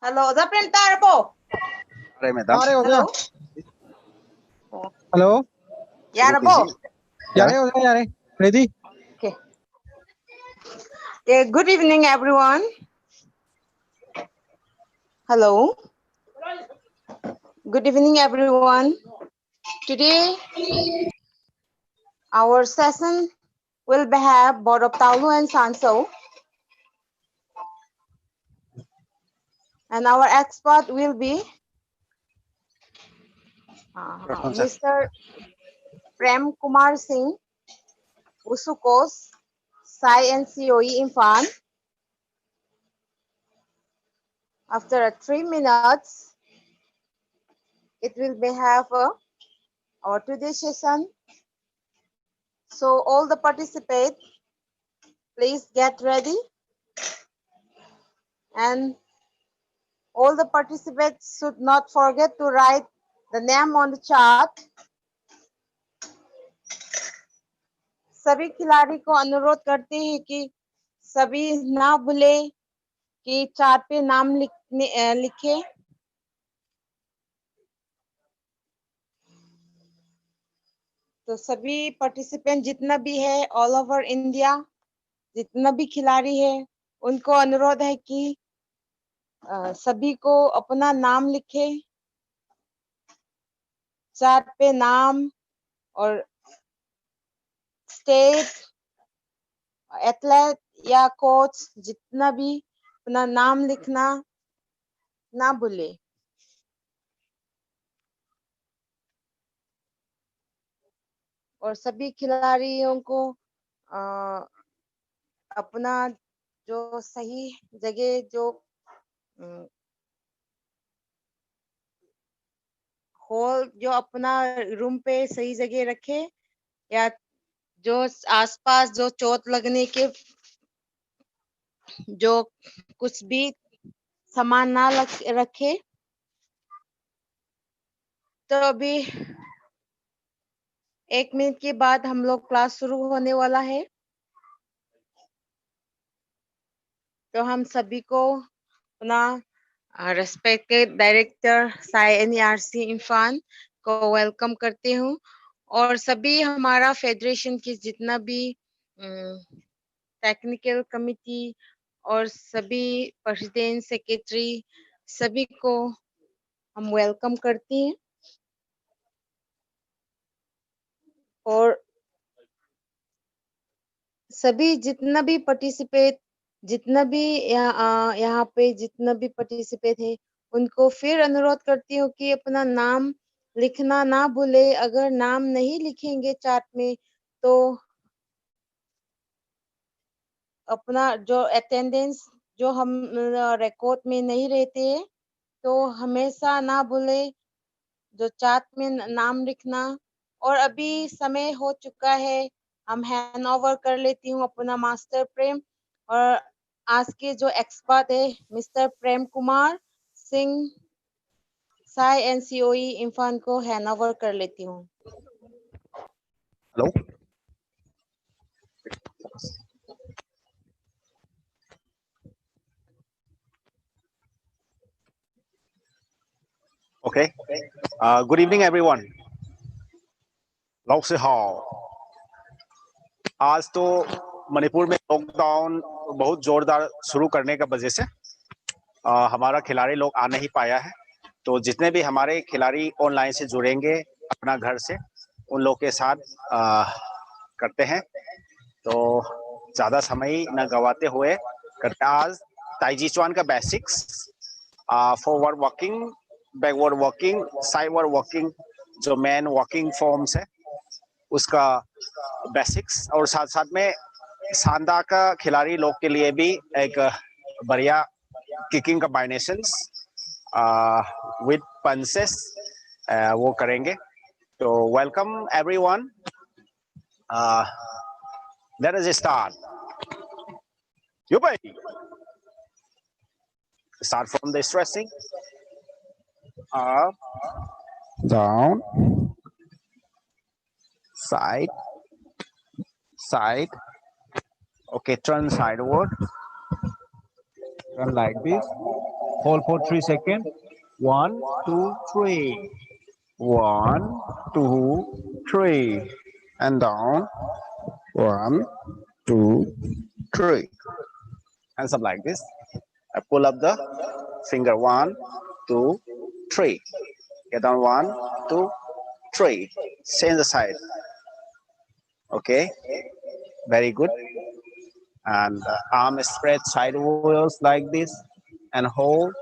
Hello, the printer po. Madam. Hello. Hello. Yara po. Yare. Ready? Okay. Okay. Good evening, everyone. Hello. Good evening, everyone. Today, our session will have Board of Taulu and Sanso. And our expert will be Mr. Prem Kumar Singh, Usukos, Sai and COE Infan. After 3 minutes, it will be have our today's session. So all the participants, please get ready. And all the participants should not forget to write the name on the chart. सभी खिलाड़ी को अनुरोध करते हैं कि सभी ना भूले कि चार्ट पे नाम लिखे। तो सभी पार्टिसिपेंट जितना भी है ऑल ओवर इंडिया, जितना भी खिलाड़ी है, उनको अनुरोध है कि सभी को अपना नाम लिखे। चार्ट पे नाम और स्टेट, एथलेट या कोच जितना भी अपना नाम लिखना ना भूले। और सभी खिलाड़ियों को अपना जो सही जगह जो होल जो अपना रूम पे सही जगह रखे, या जो आसपास जो चोट लगने के जो कुछ भी सामान ना रखे। तो अभी 1 मिनट के बाद हम लोग क्लास शुरू होने वाला है। तो हम सभी को अपना respected director Sai NERC Irfan को वेलकम करती हूँ, और सभी हमारा फेडरेशन की जितना भी टेक्निकल कमिटी और सभी प्रेसिडेंट सेक्रेटरी सभी को हम वेलकम करते हैं। और सभी जितना भी पार्टिसिपेट, जितना भी यहाँ पे जितना भी पार्टिसिपेट है, उनको फिर अनुरोध करती हूँ कि अपना नाम लिखना ना भूले। अगर नाम नहीं लिखेंगे चार्ट में तो अपना जो अटेंडेंस जो हम रिकॉर्ड में नहीं रहते हैं, तो हमेशा ना भूले जो चार्ट में नाम लिखना। और अभी समय हो चुका है, हम हैंड ओवर कर लेती हूँ अपना मास्टर प्रेम, और आज के जो एक्सपर्ट है mister Prem Kumar Singh Sai and COE Irfan को हैंड ओवर कर लेती हूँ। Hello. Okay. Good evening, everyone. लॉकसे हाउ। आज तो मणिपुर में लॉकडाउन बहुत जोरदार शुरू करने का वजह से हमारा खिलाड़ी लोग आ नहीं पाया है। तो जितने भी हमारे खिलाड़ी ऑनलाइन से जुड़ेंगे अपना घर से, उन लोग के साथ करते हैं। तो ज़्यादा समय न गवाते हुए करते आज ताइजी चुआन का basics, forward walking, backward walking, sideward walking, जो मेन वॉकिंग फॉर्म्स है उसका बेसिक्स, और साथ साथ में सांदा का खिलाड़ी लोग के लिए भी एक बढ़िया किकिंग कॉम्बिनेशंस विद पंचेस वो करेंगे। तो welcome everyone, let us start. You baby. Start from the stretching. Up, down, side, side. Okay, turn sideward. Turn like this. Hold for 3 seconds. 1, 2, 3. 1, 2, 3. And down. 1, 2, 3. Hands up like this. I pull up the finger. 1, 2, 3. Get down. 1, 2, 3. Change the side. Okay. Very good. And arm spread sideways like this. And hold.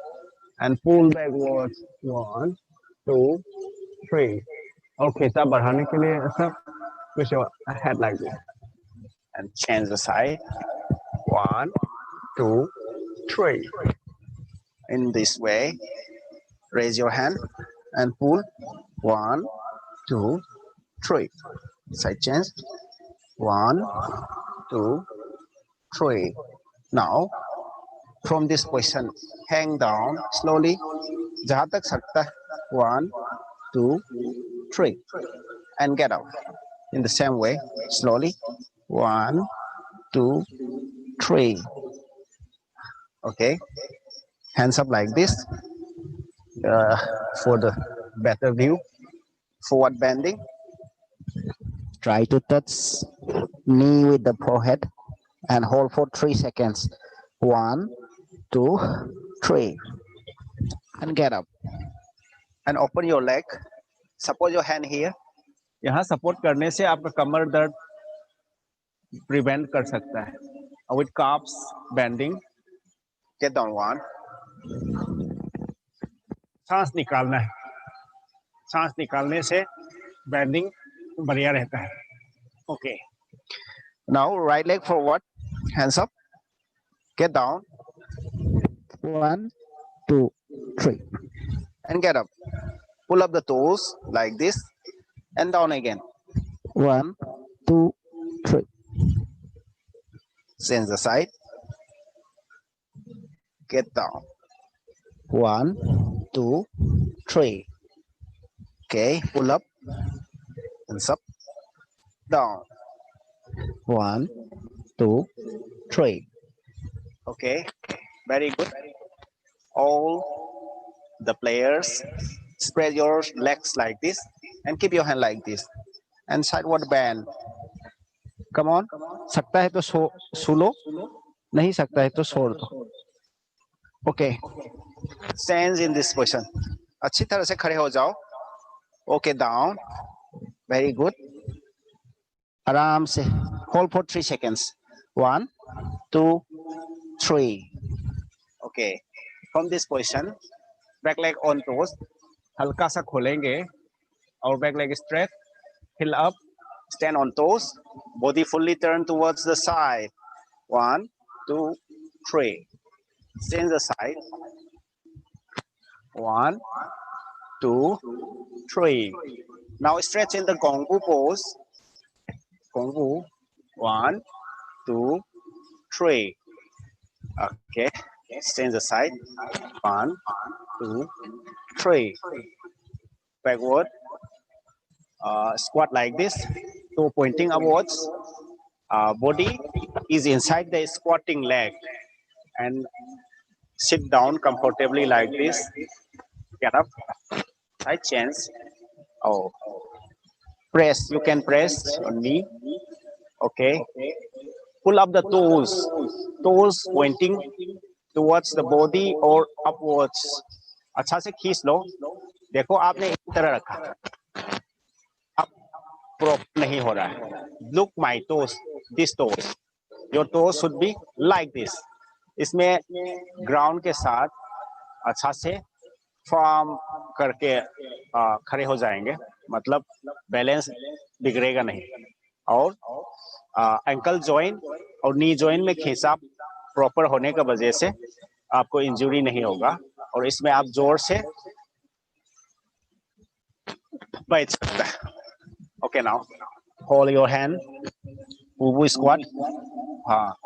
And pull backwards. 1, 2, 3. Okay, तब बढ़ाने के लिए ऐसा push your head like this. And change the side. 1, 2, 3. In this way, raise your hand and pull. 1, 2, 3. Side change. 1, 2, 3. Now, from this position, hang down slowly. जहाँ तक सकता है. 1, 2, 3. And get out. In the same way, slowly. 1, 2, 3. Okay. Hands up like this. For the better view. Forward bending. Try to touch knee with the forehead and hold for 3 seconds. 1, 2, 3. And get up. And open your leg. Support your hand here. यहाँ support करने से आपका कमर दर्द prevent कर सकता है. With calves bending. Get down. 1. सांस निकालना है. सांस निकालने से बेंडिंग बढ़िया रहता है. Okay. Now right leg forward. Hands up. Get down. 1, 2, 3. And get up. Pull up the toes like this. And down again. 1, 2, 3. Change the side. Get down. 1, 2, 3. Okay, pull up. Hands up. Down. 1, 2, 3. Okay, very good. All the players, spread your legs like this and keep your hand like this and sideward bend. Come on. सकता है तो सो लो, नहीं सकता है तो छोड़ दो. Okay. Stand in this position. अच्छी तरह से खड़े हो जाओ. Okay, down. Very good. आराम से. Hold for 3 seconds. 1, 2, 3. Okay. From this position, back leg on toes. हल्का सा खोलेंगे और back leg straight. Heel up. Stand on toes. Body fully turn towards the side. 1, 2, 3. Change the side. 1, 2, 3. Now stretch in the Gongbu pose. Gongbu. 1, 2, 3. Okay. Change the side. 1, 2, 3. Backward. Squat like this. Toe pointing upwards. Body is inside the squatting leg. And sit down comfortably like this. Get up. Side change. Oh. Press. You can press on knee. Okay. Pull up the toes. Toes pointing towards the body or upwards. अच्छा से खींच लो. देखो आपने इस तरह रखा. अब prop नहीं हो रहा है. Look my toes. This toes. Your toes should be like this. इसमें ग्राउंड के साथ अच्छा से फॉर्म करके खड़े हो जाएंगे. मतलब बैलेंस बिगड़ेगा नहीं. और एंकल जॉइंट और नी जॉइंट में खींचा प्रॉपर होने की वजह से आपको इंजरी नहीं होगा. और इसमें आप जोर से बैठ सकते हैं. Okay, now hold your hand. ऊबू स्क्वाट. हाँ,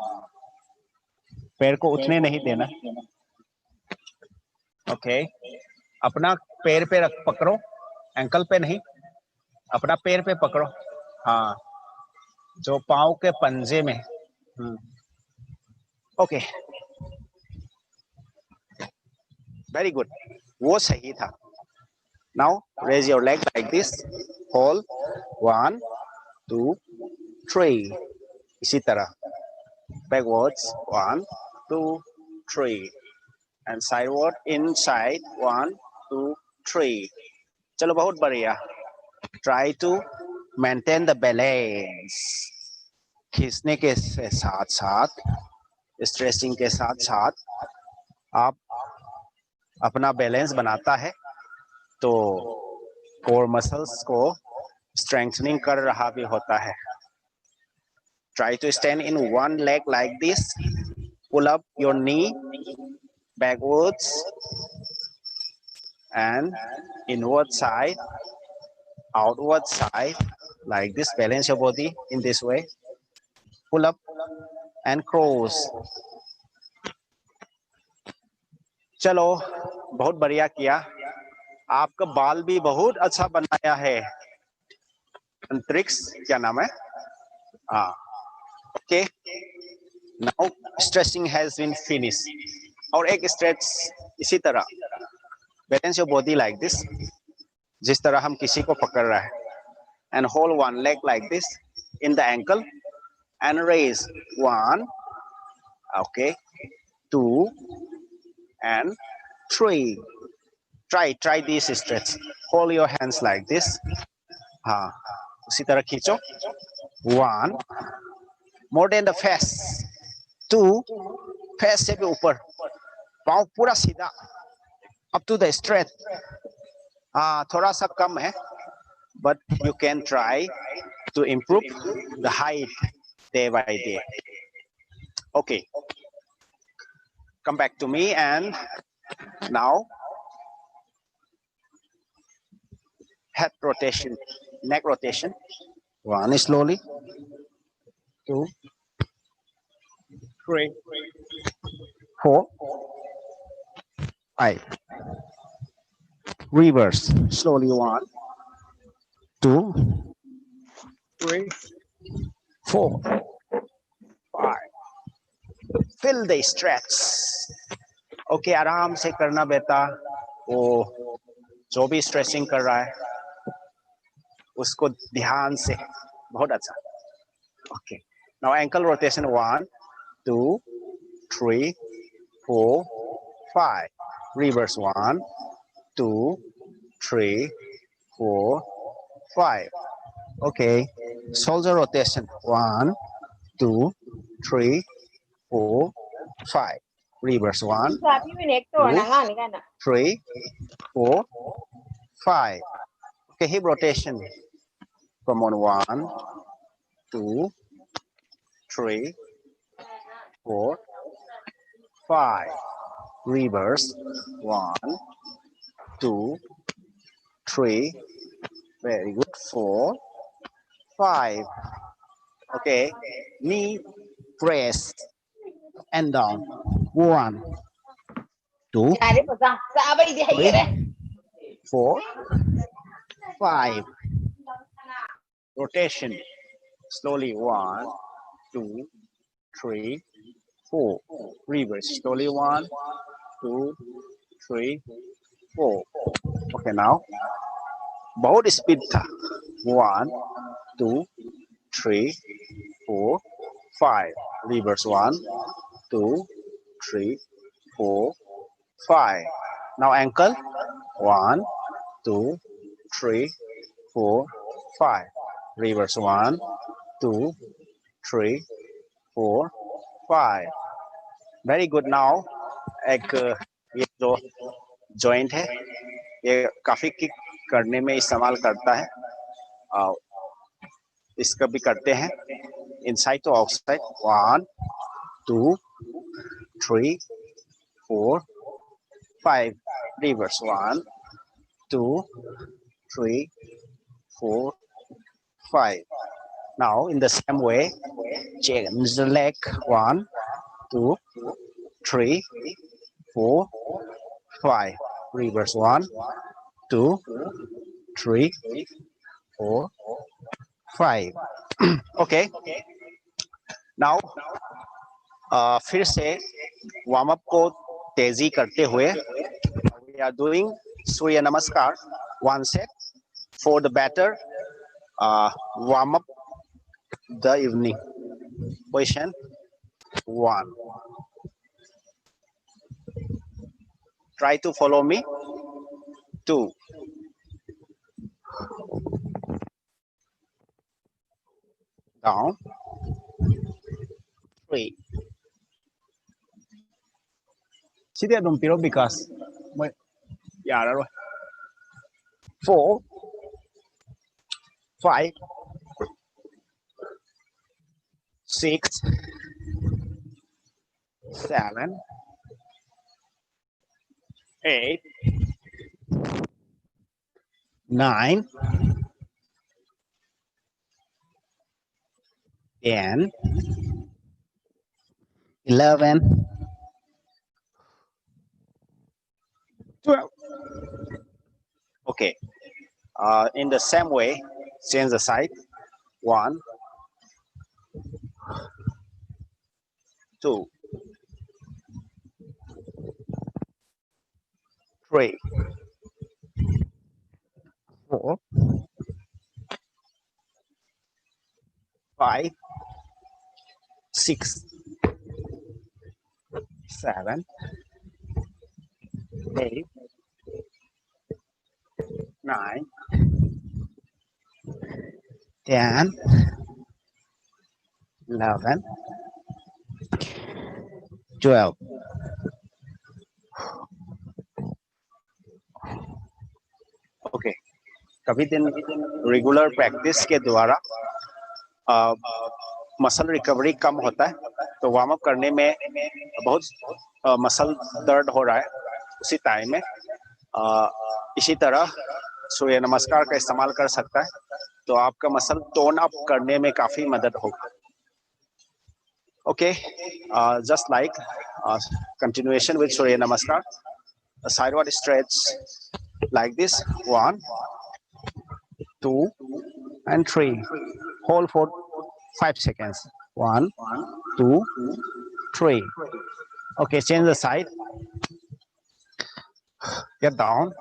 पैर को उठने नहीं देना. ओके. अपना पैर पे पकड़ो. एंकल पे नहीं, अपना पैर पे पकड़ो. हाँ, जो पाँव के पंजे में. ओके. वेरी गुड, वो सही था. Now raise your leg like this, hold 1 2 3, इसी तरह backwards 1 2 3 and sideward inside 1 2 3. चलो बहुत बढ़िया. Try to maintain the balance. खींचने के साथ साथ, स्ट्रेचिंग के साथ साथ आप अपना बैलेंस बनाता है तो कोर मसल्स को स्ट्रेंथनिंग कर रहा भी होता है. Try to stand in one leg like this. Pull up your knee backwards and inward side, outward side, like this. Balance your body in this way. Pull up and cross. चलो बहुत बढ़िया किया. आपका बाल भी बहुत अच्छा बनाया है. अंतरिक्ष क्या नाम है? हाँ. Okay. Now stretching has been finished. और एक स्ट्रेच इसी तरह. Balance your body like this. जिस तरह हम किसी को पकड़ रहा है. And hold one leg like this in the ankle and raise 1, okay, 2 and 3. Try this stretch. Hold your hands like this. हाँ, उसी तरह खींचो. 1, more than the face. 2, face से भी ऊपर. पाँव पूरा सीधा. Up to the straight. हाँ, थोड़ा सा कम है. But you can try to improve the height day by day. Okay. Come back to me and now head rotation, neck rotation. 1 slowly. 2, 3, 4, 5. Reverse. Slowly. 1, 2, 3, 4, 5. Fill the stretch. Okay, आराम से करना बेटा. वो जो भी स्ट्रेचिंग कर रहा है उसको ध्यान से. बहुत अच्छा. Okay. Now ankle rotation. 1, 2, 3, 4, 5. Reverse. 1, 2, 3, 4, 5. Okay. Shoulder rotation. 1, 2, 3, 4, 5. Reverse. 1, 2, 3, 4, 5. Okay. Hip rotation. Come on. 1, 2, 3, 4, 5. Reverse. 1, 2, 3. Very good. 4, 5. Okay. Knee press and down. 1, 2, 3, 4, 5. Rotation. Slowly. 1, 2, 3, 4. Reverse. Slowly. 1, 2, 3, 4. Okay, now. बहुत स्पीड था. 1, 2, 3, 4, 5. Reverse. 1, 2, 3, 4, 5. Now ankle. 1, 2, 3, 4, 5. Reverse. 1, 2, 3, 4, 5. Very good. Now एक ये जो joint है ये काफी kick करने में इस्तेमाल करता है. इसका भी करते हैं. इनसाइड तो outside. 1, 2, 3, 4, 5. Reverse. 1, 2, 3, 4, 5. Now in the same way, change the leg. 1, 2, 3, 4, 5. Reverse. 1, 2, 3, 4, 5. Okay. Now फिर से वार्म अप को तेजी करते हुए we are doing Surya Namaskar, one set for the better warm up the evening. Position 1. Try to follow me. 2. 3. ชี้เดียดมปีโรบิกัสไม่อย่าแล้ว 4 5 6 7 8 9 10 11 12. Okay. In the same way, change the side. 1, 2, 3, 4, 5, 6, 7, 8, 9, 10, 11, 12. Okay. कभी दिन regular practice के द्वारा muscle recovery कम होता है, तो warm up करने में बहुत मसल दर्द हो रहा है उसी टाइम में इसी तरह सूर्य नमस्कार का इस्तेमाल कर सकता है, तो आपका मसल टोन अप करने में काफी मदद होगा. Okay, just like continuation with Surya Namaskar, a sideward stretch like this. 1, 2, and 3. Hold for 5 seconds. 1, 2, 3. Okay, change the side. Get down.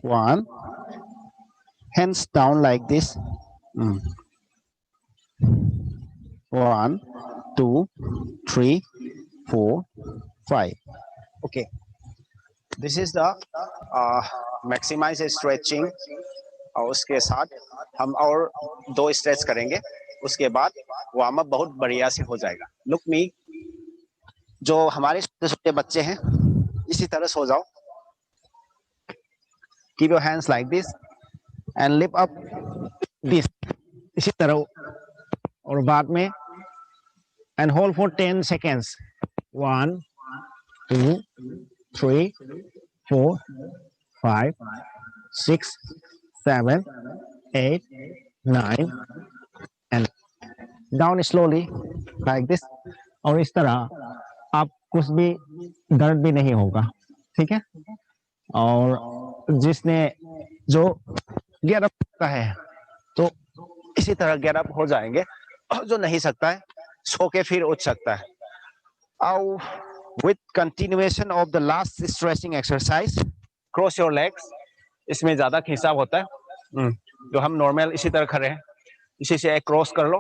1. Hands down like this. 1, 2, 3, 4, 5. Okay, this is the maximize stretching. और उसके साथ हम और 2 stretch करेंगे, उसके बाद warm up बहुत बढ़िया से हो जाएगा. लुक मी, जो हमारे छोटे बच्चे हैं इसी तरह सो जाओ. Keep your hands like this and lift up this. इसी तरह और बाद में and hold for 10 seconds. 1, 2, 3, 4, 5, 6, 7, 8, 9 and down slowly like this. और इस तरह आप कुछ भी दर्द भी नहीं होगा, ठीक है. और जिसने जो गेट अप करता है तो इसी तरह गेट अप हो जाएंगे, और जो नहीं सकता है सो के फिर उठ सकता है. और with continuation of the last stretching exercise, cross your legs. इसमें ज्यादा खिंचाव होता है, जो हम नॉर्मल इसी तरह खड़े हैं इसी से एक क्रॉस कर लो.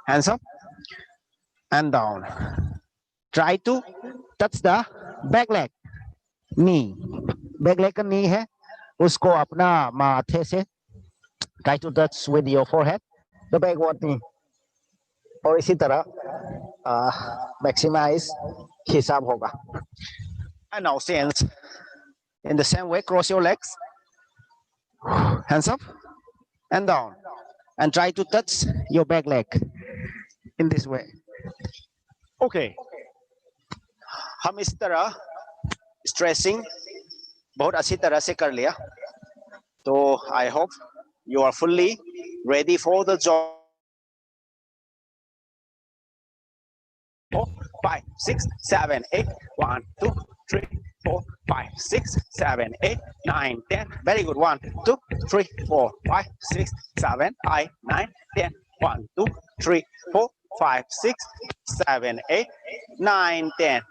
hands up and down. Try to touch the back leg, knee. back leg का knee है, उसको अपना माथे से try to touch with your forehead the backward knee. और इसी तरह maximize खिंचाव होगा. And now since in the same way, cross your legs, hands up and down, and try to touch your back leg in this way. Okay, हम इस तरह stretching बहुत अच्छी तरह से कर लिया, तो I hope you are fully ready for the job. 5, 6, 7, 8. 1, 2, 3, 4, 5, 6, 7, 8, 9, 10. Very good. 1, 2, 3, 4, 5, 6, 7, 8, 9, 10. 1, 2, 3, 4, 5 6 7 8 9 10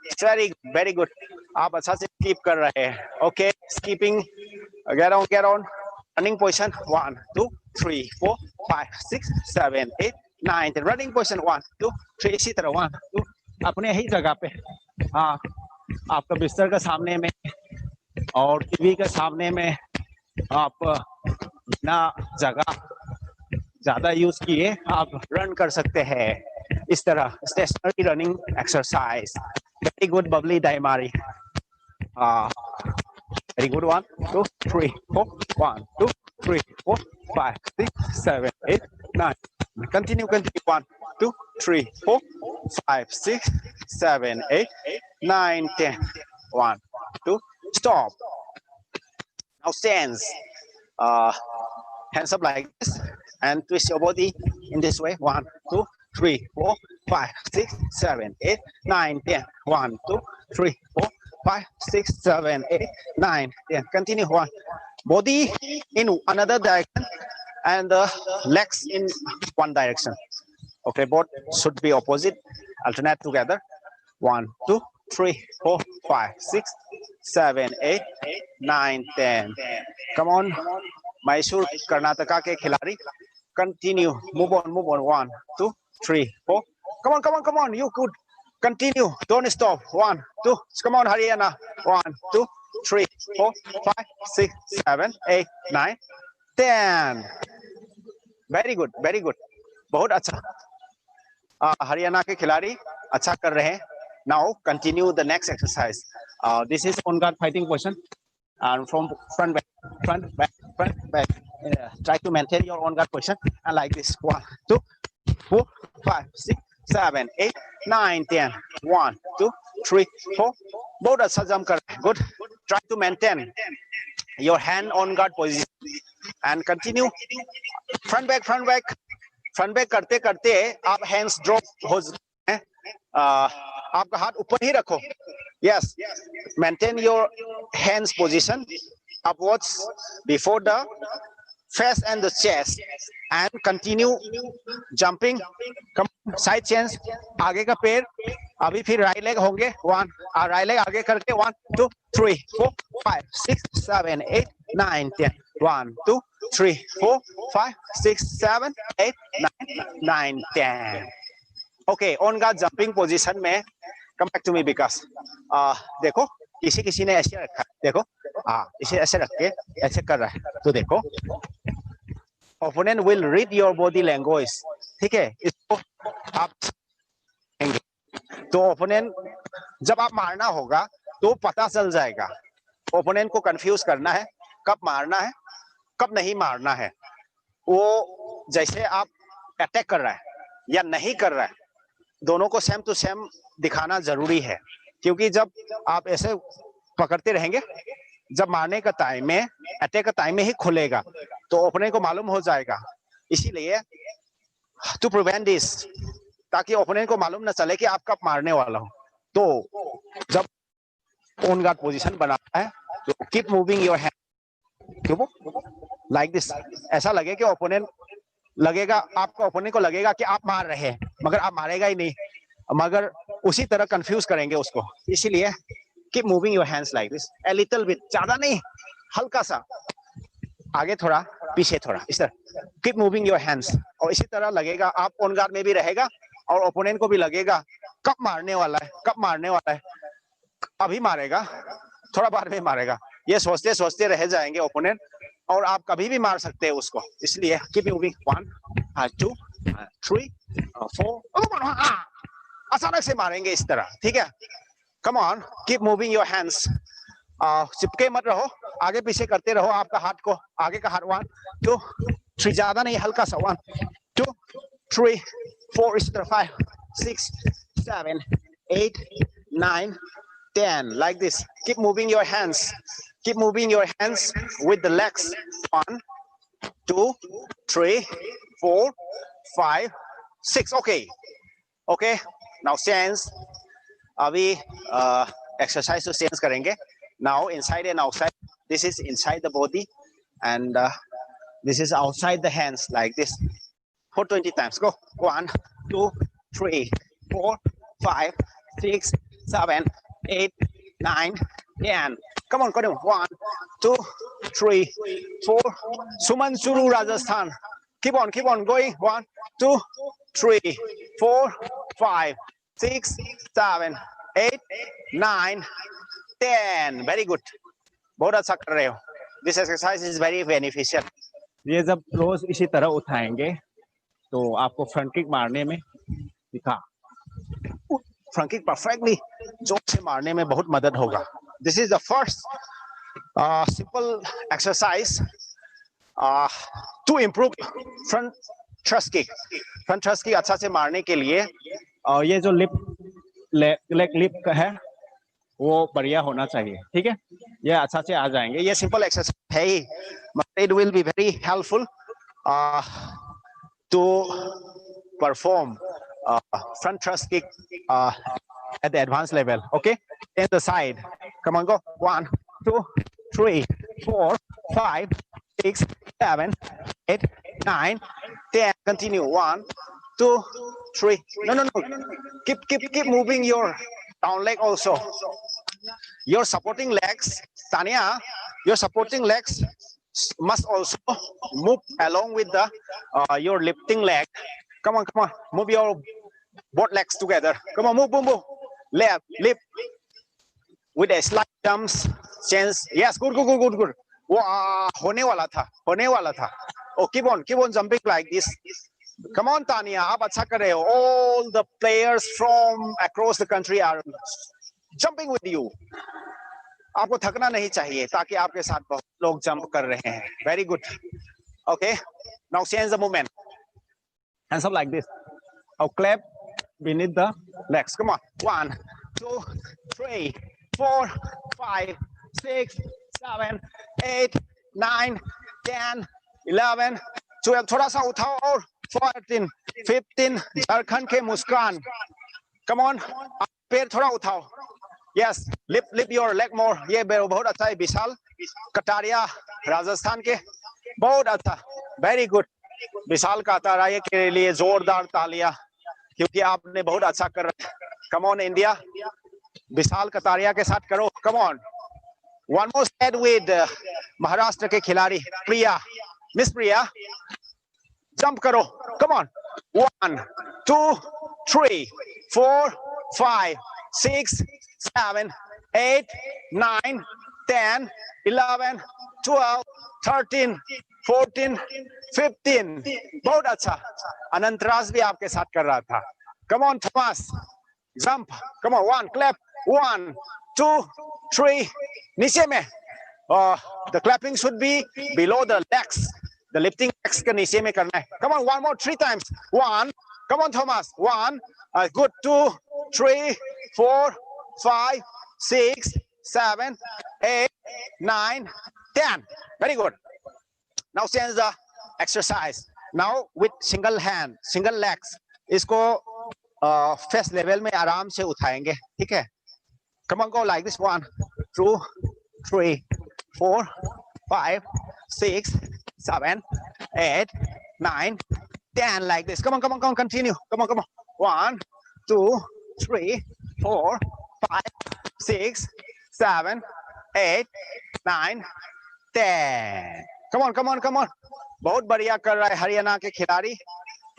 very good आप अच्छा से स्कीप कर रहे हैं okay skipping get on running position 1 2 3 4 5 6 7 8 9 10 running position 1 2 3 इसी तरह 1 2 अपने ही जगह पे हाँ आपका बिस्तर के सामने में और टीवी के सामने में आप बिना जगह ज्यादा यूज किए आप रन कर सकते हैं इस तरह stationary running exercise very good Babli Daimary very good 1 2 3 4 1 2 3 4 5 6 7 8 9 continue 1 2 3 4 5 6 7 8 9 10 1 2 stop now stands hands up like this and twist your body in this way 1 2 3 4 5 6 7 8 9 10 1 2 3 4 5 6 7 8 9 10 continue 1 body in another direction and the legs in one direction okay both should be opposite alternate together 1 2 3 4 5 6 7 8 9 10 come on Mysore Karnataka के खिलाड़ी continue move on 1 2 3 4 come on you could continue don't stop 1 2 come on Haryana 1 2 3 4 5 6 7 8 9 10 very good बहुत अच्छा हरियाणा के खिलाड़ी अच्छा कर रहे हैं now continue the next exercise this is on guard fighting position and from front back try to maintain your on guard position and like this 1 2 4 5 6 7 8 9 10 1 2 3 4 बहुत अच्छा जंप कर रहे हैं good try to maintain your hand on guard position and continue front back करते करते आप hands drop हो जाते हैं आपका हाथ ऊपर ही रखो yes maintain your hands position upwards before the face and the chest and continue jumping side change आगे का पैर अभी फिर राइट लेग होंगे 1 राइट लेग आगे करके 1 2 3 4 5 6 7 8 9 10 1 2 3 4 5 6 7 8 9 10 okay on guard jumping position में come back to me because देखो किसी ने ऐसे रखा है देखो इसे ऐसे रख के ऐसे कर रहा है तो देखो opponent will read your body language ठीक है इसको आप तो ओपोनेंट जब आप मारना होगा तो पता चल जाएगा ओपोनेंट को कंफ्यूज करना है कब मारना है कब नहीं मारना है वो जैसे आप अटैक कर रहा है या नहीं कर रहा है दोनों को सेम टू सेम दिखाना जरूरी है क्योंकि जब आप ऐसे पकड़ते रहेंगे जब मारने का टाइम में अटैक का टाइम में ही खुलेगा तो ओपोनेंट को मालूम हो जाएगा इसीलिए टू प्रिवेंट दिस ताकि ओपोनेंट को मालूम ना चले कि आप कब मारने वाला हो तो जब ऑन गार्ड पोजीशन बनाता है तो कीप मूविंग योर हैंड क्यों लाइक दिस ऐसा लगे कि ओपोनेंट लगेगा आपको ओपोनेंट को लगेगा कि आप मार रहे हैं मगर आप मारेगा ही नहीं मगर उसी तरह कंफ्यूज करेंगे उसको इसीलिए keep moving your hands like this a little bit ज्यादा नहीं हल्का सा आगे थोड़ा पीछे थोड़ा इस तरह कीप मूविंग योर हैंड्स और इसी तरह लगेगा आप ऑन गार्ड में भी रहेगा और ओपोनेंट को भी लगेगा कब मारने वाला है अभी मारेगा थोड़ा बाद में मारेगा ये सोचते सोचते रह जाएंगे ओपोनेंट और आप कभी भी मार सकते हैं उसको इसलिए कीप मूविंग 1 2 3 4 अचानक से मारेंगे इस तरह ठीक है come on keep moving your hands चिपके मत रहो आगे पीछे करते रहो आपका हाथ को आगे का हाथ 1 2 3 ज्यादा नहीं हल्का सा 1 2 3 4 इस तरह 5 6 7 8 9 10 like this keep moving your hands with the legs 1 2 3 4 5 6 okay now stance अभी exercise to stance करेंगे now inside and outside this is inside the body and this is outside the hands like this for 20 times go 1 2 3 4 5 6 7 8 9 10 come on continue 1 2 3 4 Suman Suru Rajasthan keep on going 1 2 3 4 5 6 7 8 9 10 very good बहुत अच्छा कर रहे हो this exercise is very beneficial ये जब रोज इसी तरह उठाएंगे तो आपको फ्रंट किक मारने में दिखा फ्रंट किक परफेक्टली जोर से मारने में बहुत मदद होगा this is the first simple exercise to improve front thrust kick अच्छा से मारने के लिए ये जो लेग लिप है वो बढ़िया होना चाहिए ठीक है ये अच्छा से आ जाएंगे ये सिंपल एक्सरसाइज है ही but it will be very helpful to perform front thrust kick at the advanced level okay in the side come on go 1 2 3 4 5 6 7 8 9 10 continue 1 2 3 no keep moving your down leg also your supporting legs Tanya your supporting legs must also move along with the your lifting leg come on move your both legs together come on move left lift with a slight jumps change yes good wow होने वाला था oh keep on jumping like this come on Tanya आप अच्छा कर रहे हो all the players from across the country are jumping with you आपको थकना नहीं चाहिए ताकि आपके साथ बहुत लोग जंप कर रहे हैं very good okay now change the movement hands up like this now clap beneath the legs come on 1 2 3 4 5 6 7 8 9 10 11 12 थोड़ा सा उठाओ और 14 15 झारखंड के मुस्कान come on पैर थोड़ा उठाओ yes lift your leg more ये बहुत अच्छा है विशाल कटारिया राजस्थान के बहुत अच्छा very good विशाल कटारिया के लिए जोरदार तालियां क्योंकि आपने बहुत अच्छा कर रहे come on India विशाल कटारिया के साथ करो come on one more set with Maharashtra के खिलाड़ी प्रिया मिस प्रिया जंप करो come on 1 2 3 4 5 6 7 8 9 10 11 12 13 14 15 बहुत अच्छा अनंतराज भी आपके साथ कर रहा था come on Thomas jump come on 1 clap 1 2 3 नीचे में the clapping should be below the legs the lifting legs के नीचे में करना है come on one more 3 times 1 come on Thomas 1 good 2 3 4 5 6 7 8 9 10 very good now change the exercise now with single legs इसको face level में आराम से उठाएंगे ठीक है come on go like this 1 2 3 4 5 6 7 8 9 10 like this come on continue come on 1 2 3 4 5 6 7 8 9 10 come on बहुत बढ़िया कर रहा है हरियाणा के खिलाड़ी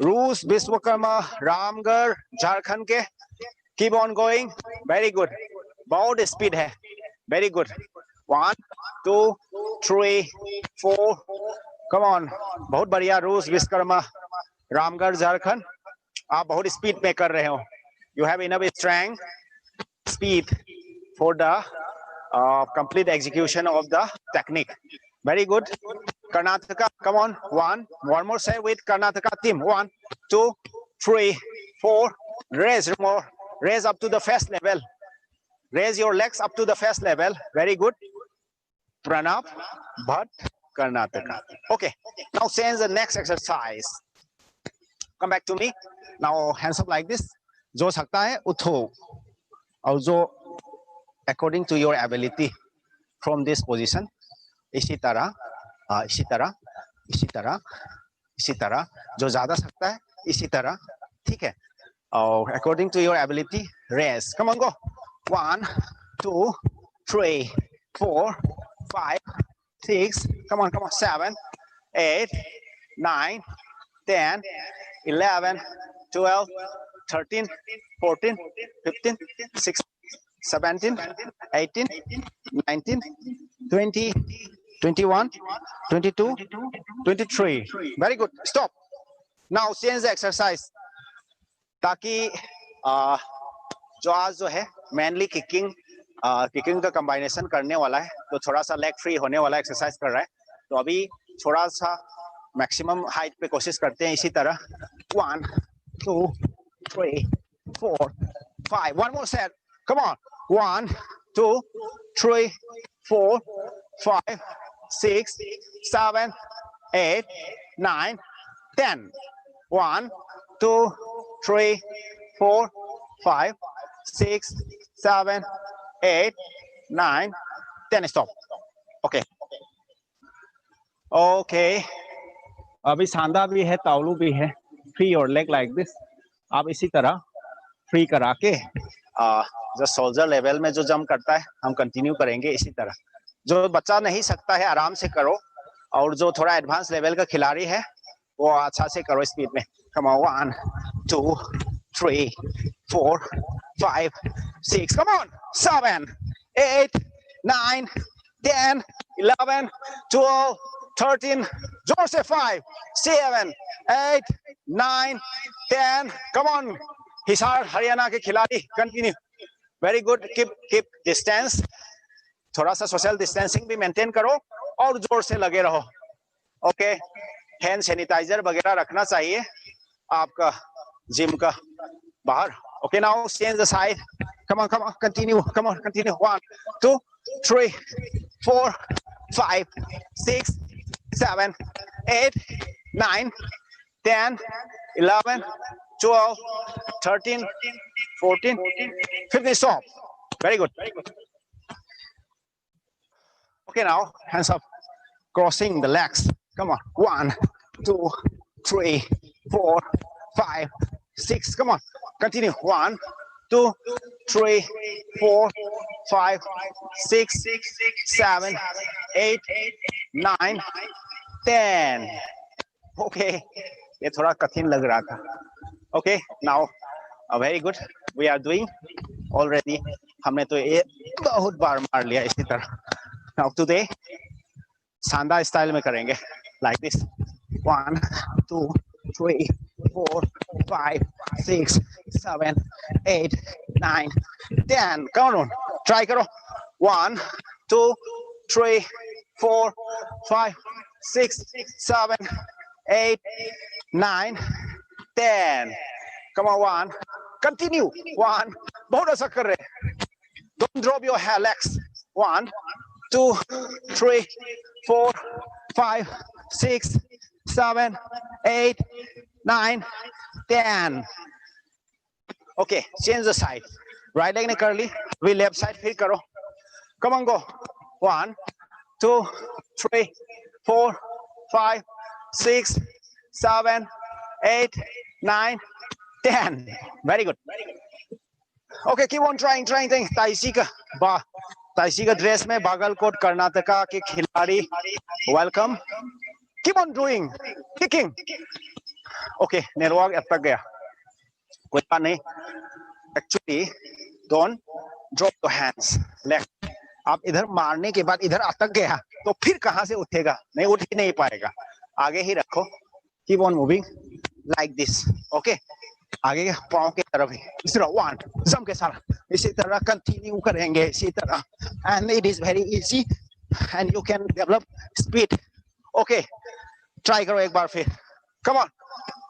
रूस विश्वकर्मा रामगढ़ झारखंड के keep on going very good बहुत स्पीड है वेरी गुड 1 2 3 4 कम ऑन बहुत बढ़िया रूस विश्वकर्मा रामगढ़ झारखंड आप बहुत स्पीड में कर रहे हो you have enough strength speed for the complete execution of the technique very good Karnataka come on one more set with Karnataka team 1 2 3 4 raise up to the first level raise your legs up to the first level very good Pranav Bhatt Karnataka okay now change the next exercise come back to me now hands up like this जो सकता है उठो और जो according to your ability from this position इसी तरह जो ज्यादा सकता है इसी तरह ठीक है Oh, according to your ability, rest. Come on, go. 1, 2, 3, 4, 5, 6. Come on, 7, 8, 9, 10, 11, 12, 13, 14, 15, 16, 17, 18, 19, 20, 21, 22, 23. Very good. Stop. Now change the exercise. ताकि जो आज जो है मेनली किकिंग का कॉम्बिनेशन करने वाला है, तो थोड़ा सा लेग फ्री होने वाला एक्सरसाइज कर रहा है। तो अभी थोड़ा सा मैक्सिमम हाइट पे कोशिश करते हैं इसी तरह। 1, 2, 3, 4, 5. One more set. Come on. 1, 2, 3, 4, 5, 6, 7, 8, 9, 10. 1, 2, 3, 4, 5, 6, 7, 8, 9, 10. Stop. Okay. Okay. अभी सांदा भी है, तावलू भी है. Free your leg like this. आप इसी तरह फ्री करा के जो सोल्जर लेवल में जो जंप करता है हम कंटिन्यू करेंगे इसी तरह. जो बच्चा नहीं सकता है आराम से करो, और जो थोड़ा एडवांस लेवल का खिलाड़ी है वो अच्छा से करो स्पीड में. Come on. 1, 2, 3, 4, 5, 6. Come on. 7, 8, 9, 10, 11, 12, 13. जोर से 5, 7, 8, 9, 10. Come on. हिसार हरियाणा के खिलाड़ी continue. Very good. Keep distance. थोड़ा सा सोशल डिस्टेंसिंग भी मेंटेन करो और जोर से लगे रहो. ओके. हैंड सैनिटाइजर वगैरह रखना चाहिए आपका जिम का बाहर. Okay. Now change the side. Come on continue. 1, 2, 3, 4, 5, 6, 7, 8, 9, 10, 11, 12, 13, 14, 15. Stop. Very good. Okay, now hands up, crossing the legs. Come on. 1, 2, 3, 4, 5, 6. Come on. Continue. 1, 2, 3, 4, 5, 6, 7, 8, 9, 10. Okay. ये थोड़ा कठिन लग रहा था. Okay, now very good. We are doing already. हमने तो ये बहुत बार मार लिया इसी तरह. Now today सांदा स्टाइल में करेंगे. Like this. 1, 2, 3, 4, 5, 6, 7, 8, 9, 10. Come on. Try करो. 1, 2, 3, 4, 5, 6, 7, 8, 9, 10. Come on. 1. Continue. 1. बहुत अच्छा कर रहे. Don't drop your legs. 1, 2, 3, 4, 5, 6, 7, 8, 9, 10. Okay, change the side. Right leg ने कर ली, we left side फिर करो. Come on, go. 1, 2, 3, 4, 5, 6, 7, 8, 9, 10. Very good. Okay, keep on trying. ताइसी का ड्रेस में बागलकोट कर्नाटका के खिलाड़ी welcome. Keep on doing. Kicking. Okay, network अटक गया. कोई बात नहीं. Actually, don't drop your hands. Left. आप इधर मारने के बाद इधर अटक गया तो फिर कहां से उठेगा? नहीं, उठ ही नहीं पाएगा. आगे ही रखो. Keep on moving like this. Okay. आगे के पाँव के तरफ ही इस तरह 1 जम के सारा इसी तरह कंटिन्यू करेंगे इसी तरह. And it is very easy and you can develop speed. Okay, try करो एक बार फिर. Come on.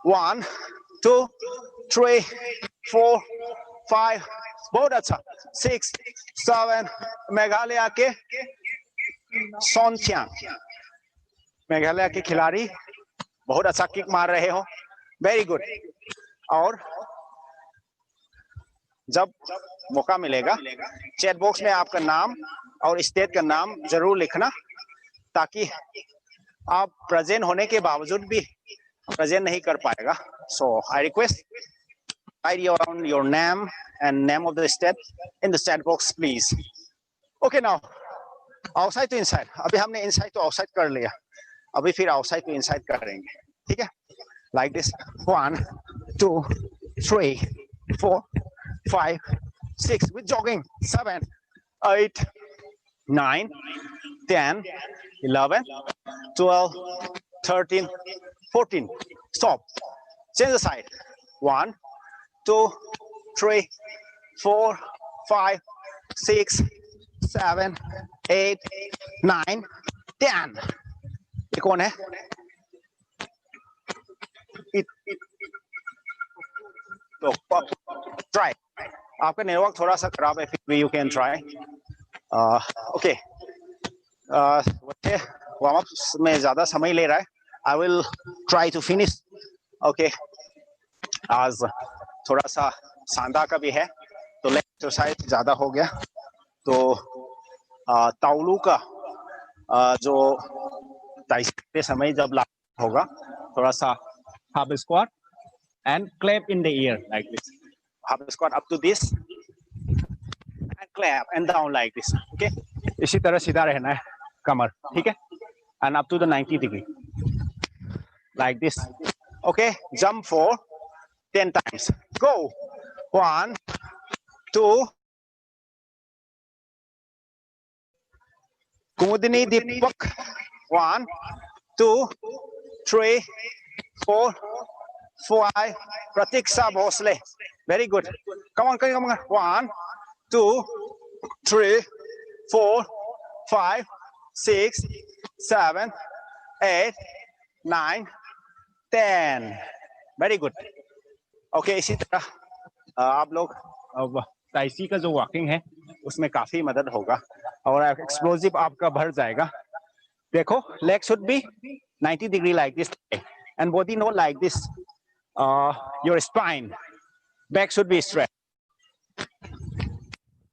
1, 2, 3, 4, 5. बहुत अच्छा. 6, 7. मेघालय के सोनथियांग, मेघालय के खिलाड़ी बहुत अच्छा किक मार रहे हो. Very good. और जब मौका मिलेगा चैट बॉक्स में आपका नाम और स्टेट का नाम जरूर लिखना, ताकि आप प्रेजेंट होने के बावजूद भी प्रेजेंट नहीं कर पाएगा. So I request write your name and name of the state in the chat box, please. Okay, now outside to inside. अभी हमने inside to outside कर लिया. अभी फिर outside to inside करेंगे. ठीक है? Like this. 1, 2, 3, 4, 5, 6. With jogging. 7, 8, 9, 10, 11, 12, 13, 14. Stop. Change the side. 1, 2, 3, 4, 5, 6, 7, 8, 9, 10. ये कौन है? तो try. आपका नेटवर्क थोड़ा सा खराब है, फिर भी you can try. Okay. Warm up में ज्यादा समय ले रहा है. I will try to finish. Okay. आज थोड़ा सा सांदा का भी है, तो लेग एक्सरसाइज ज्यादा हो गया. तो ताउलू का जो ताइसी समय जब लागू होगा, थोड़ा सा half squat and clap in the ear like this. Half squat up to this and clap and down like this. Okay. इसी तरह सीधा रहना है कमर. ठीक है? And up to the 90 degree like this. Okay. Jump for 10 times. Go. 1, 2. Kumudini Deepak. 1, 2, 3, 4, 5. Pratiksha Bhosle. Very good. Come on, come on. 1, 2, 3, 4, 5, 6, 7, 8, 9, 10. Very good. Okay, इसी तरह आप लोग ताइसी का जो वॉकिंग है उसमें काफी मदद होगा और एक्सप्लोजिव आपका बढ़ जाएगा. देखो, leg should be 90 degree like this and body not like this. Your spine, back should be straight.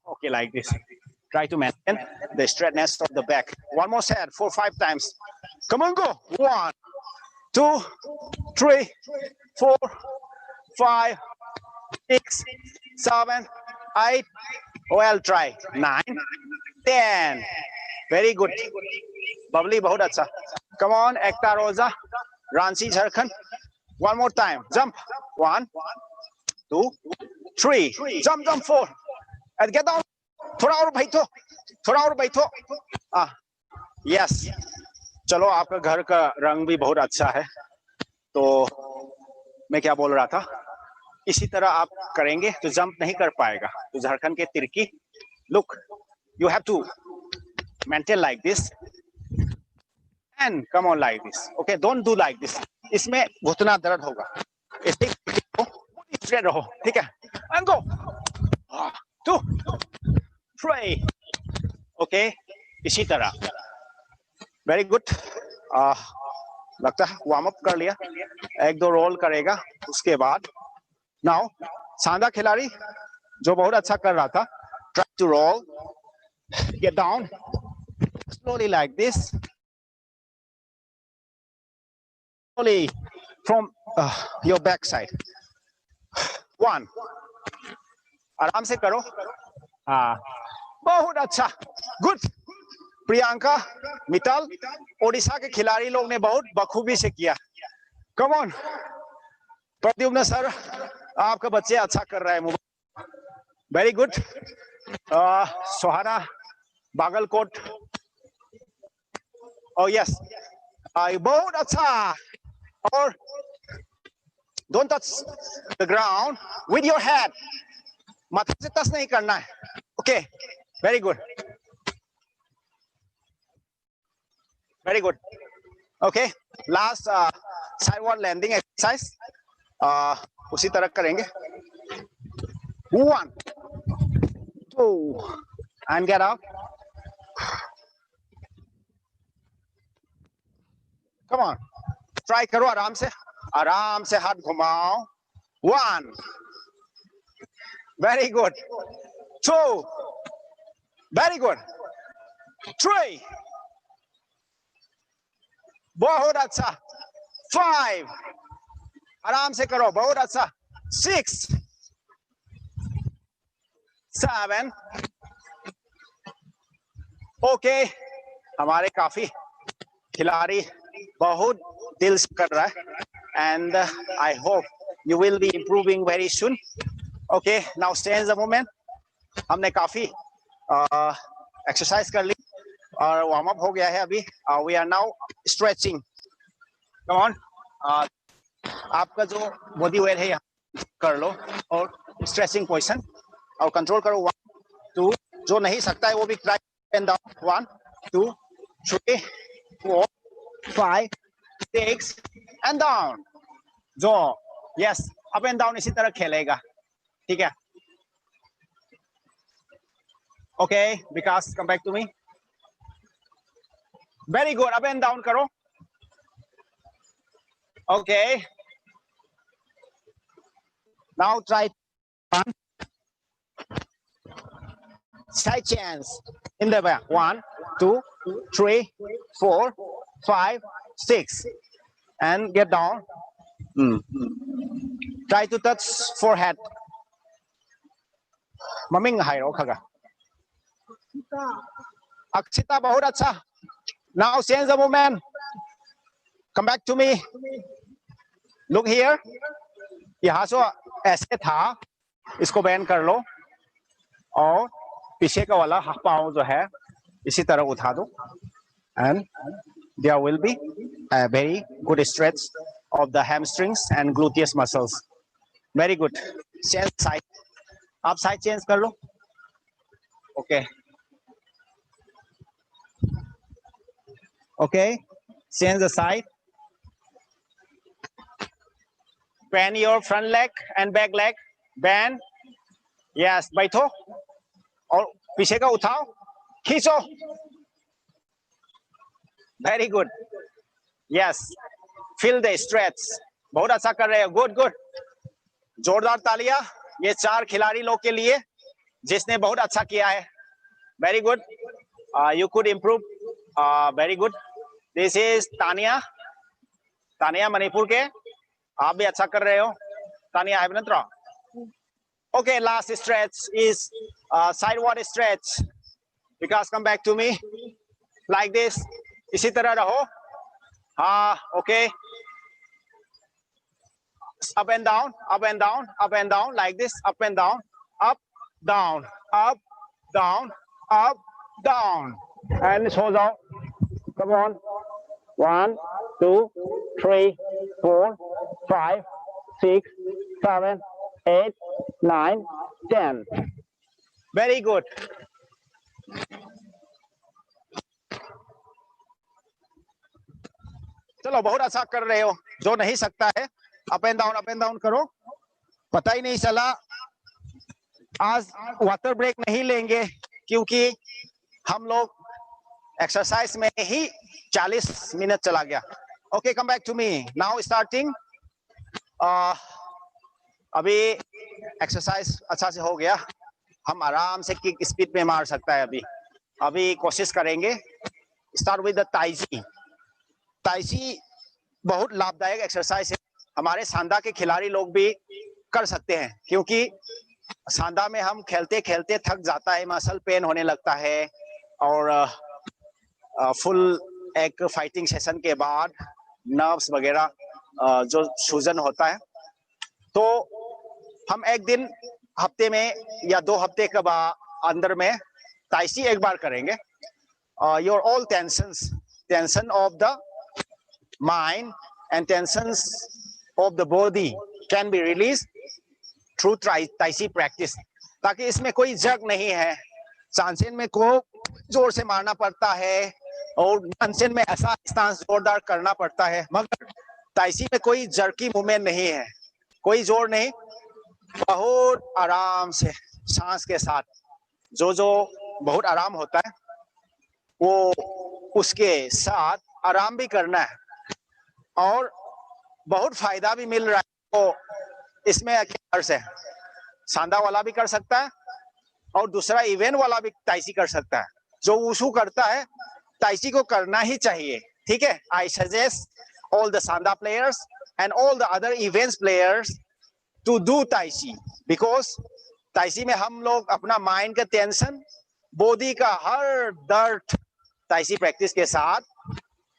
Okay, like this. Try to maintain the straightness of the back. One more set, 4, 5 times. Come on, go. 1, 2, 3, 4, 5, 6, 7, 8. Well, try 9, 10. Very good. Bubbly, बहुत अच्छा. Come on, Ekta Rosa, Ranchi, Jharkhand. One more time. Jump. 1, 2, 3. Jump, jump 4. And get down. थोड़ा और बैठो. थोड़ा और बैठो. Yes. चलो, आपका घर का रंग भी बहुत अच्छा है. तो मैं क्या बोल रहा था, इसी तरह आप करेंगे तो जंप नहीं कर पाएगा. तो झारखंड के Tirkey. Look, you have to maintain like this and come on like this. Okay, don't do like this. इसमें घुटना दर्द होगा. स्ट्रेट रहो. ठीक है? And go. 2, 3. Okay, इसी तरह. Very good. लगता है वार्म अप कर लिया. 1-2 रोल करेगा. उसके बाद नाउ सांदा खिलाड़ी जो बहुत अच्छा कर रहा था, try to roll, get down slowly like this, slowly from your back side. 1. आराम से करो. बहुत अच्छा. गुड. प्रियंका, मित्तल, ओडिशा के खिलाड़ी लोग ने बहुत बखूबी से किया. Come on. प्रद्युम्न सर, आपका बच्चे अच्छा कर रहा है. Very good. सोहाना, बागलकोट. Oh yes. बहुत अच्छा. और don't touch the ground with your head. माथा से टच नहीं करना है. Okay. Very good. Very good. Okay. Last sideward landing exercise. उसी तरह करेंगे. 1, 2 and get out. Come on. Try करो आराम से. आराम से हाथ घुमाओ. 1. Very good. 2. Very good. 3. बहुत अच्छा. 5. आराम से करो. बहुत अच्छा. 6. 7. ओके, हमारे काफी खिलाड़ी बहुत दिल से कर रहा है and I hope you will B improving very soon. Okay, now stay in the moment. हमने काफी एक्सरसाइज कर ली और वार्म अप हो गया है. अभी we are now stretching. Come on, आपका जो बॉडी वेट है यहाँ कर लो और स्ट्रेचिंग पोजीशन और कंट्रोल करो. 1 2, जो नहीं सकता है वो भी try and down. 1 2 3 4 5 6 and down. जो यस, अप एंड डाउन इसी तरह खेलेगा. ठीक है. Okay Vikas, come back to me. Very good, up and down करो. Okay, now try side chance in the back. 1 2 3 4 5 6 and get down. Try to touch forehead. Maming hairo khaga. Akshita, बहुत अच्छा. Now change the movement. Come back to me. Look here. यहाँ से ऐसे था, इसको band कर लो और पीछे का वाला पाँव जो है इसी तरह उठा दो and there will be a very good stretch of the hamstrings and gluteus muscles. Very good. Change side. आप साइड चेंज कर लो. Okay. Okay. Change the side. Bend your front leg and back leg. Bend. Yes. बैठो और पीछे का उठाओ, खींचो. Very good. Yes, feel the stretch. बहुत अच्छा कर रहे हो. Good good. जोरदार तालियां ये 4 खिलाड़ी लोग के लिए जिसने बहुत अच्छा किया है. Very good. You could improve. Very good. This is Tania. Tania Manipur के. आप भी अच्छा कर रहे हो. Tania हैबनत्रा. Okay, last stretch is sideward stretch. Because come back to me like this. इसी तरह रहो. हाँ, okay. Up and down, up and down, up and down like this. Up and down, up, down, up, down, up, down. And so down. Come on. 1 2 3 4 5 6 7 8 9 10. Very good. चलो बहुत अच्छा कर रहे हो. जो नहीं सकता है अप एंड डाउन करो. पता ही नहीं चला. आज वाटर ब्रेक नहीं लेंगे क्योंकि हम लोग एक्सरसाइज में ही 40 मिनट चला गया. Okay, come back to me. Now starting. अभी एक्सरसाइज अच्छा से हो गया. हम आराम से किक स्पीड में मार सकता है. अभी कोशिश करेंगे. Start with the tai chi. Tai chi बहुत लाभदायक एक्सरसाइज है. हमारे सांदा के खिलाड़ी लोग भी कर सकते हैं क्योंकि सांदा में हम खेलते खेलते थक जाता है, मसल पेन होने लगता है और फुल एक फाइटिंग सेशन के बाद नर्व्स वगैरह जो सूजन होता है. तो हम एक दिन हफ्ते में या 2 हफ्ते के अंदर में ताइची एक बार करेंगे. Your all tension of the mind and tensions of the body can be release through tai chi practice. ताकि इसमें कोई जग नहीं है. सांसेन में को जोर से मारना पड़ता है और मानसेन में ऐसा स्टांस जोरदार करना पड़ता है, मगर ताइची में कोई जर्की मूवमेंट नहीं है, कोई जोर नहीं. बहुत आराम से सांस के साथ जो बहुत आराम होता है वो उसके साथ आराम भी करना है और बहुत फायदा भी मिल रहा है. तो इसमें से सांदा वाला भी कर सकता है और दूसरा इवेंट वाला भी ताइची कर सकता है. जो वुशु करता है ताइची को करना ही चाहिए. ठीक है. I suggest all the sanda players and all the other events players to do Tai Chi because tai chi में हम लोग अपना माइंड का टेंशन, बॉडी का हर दर्द ताइसी प्रैक्टिस के साथ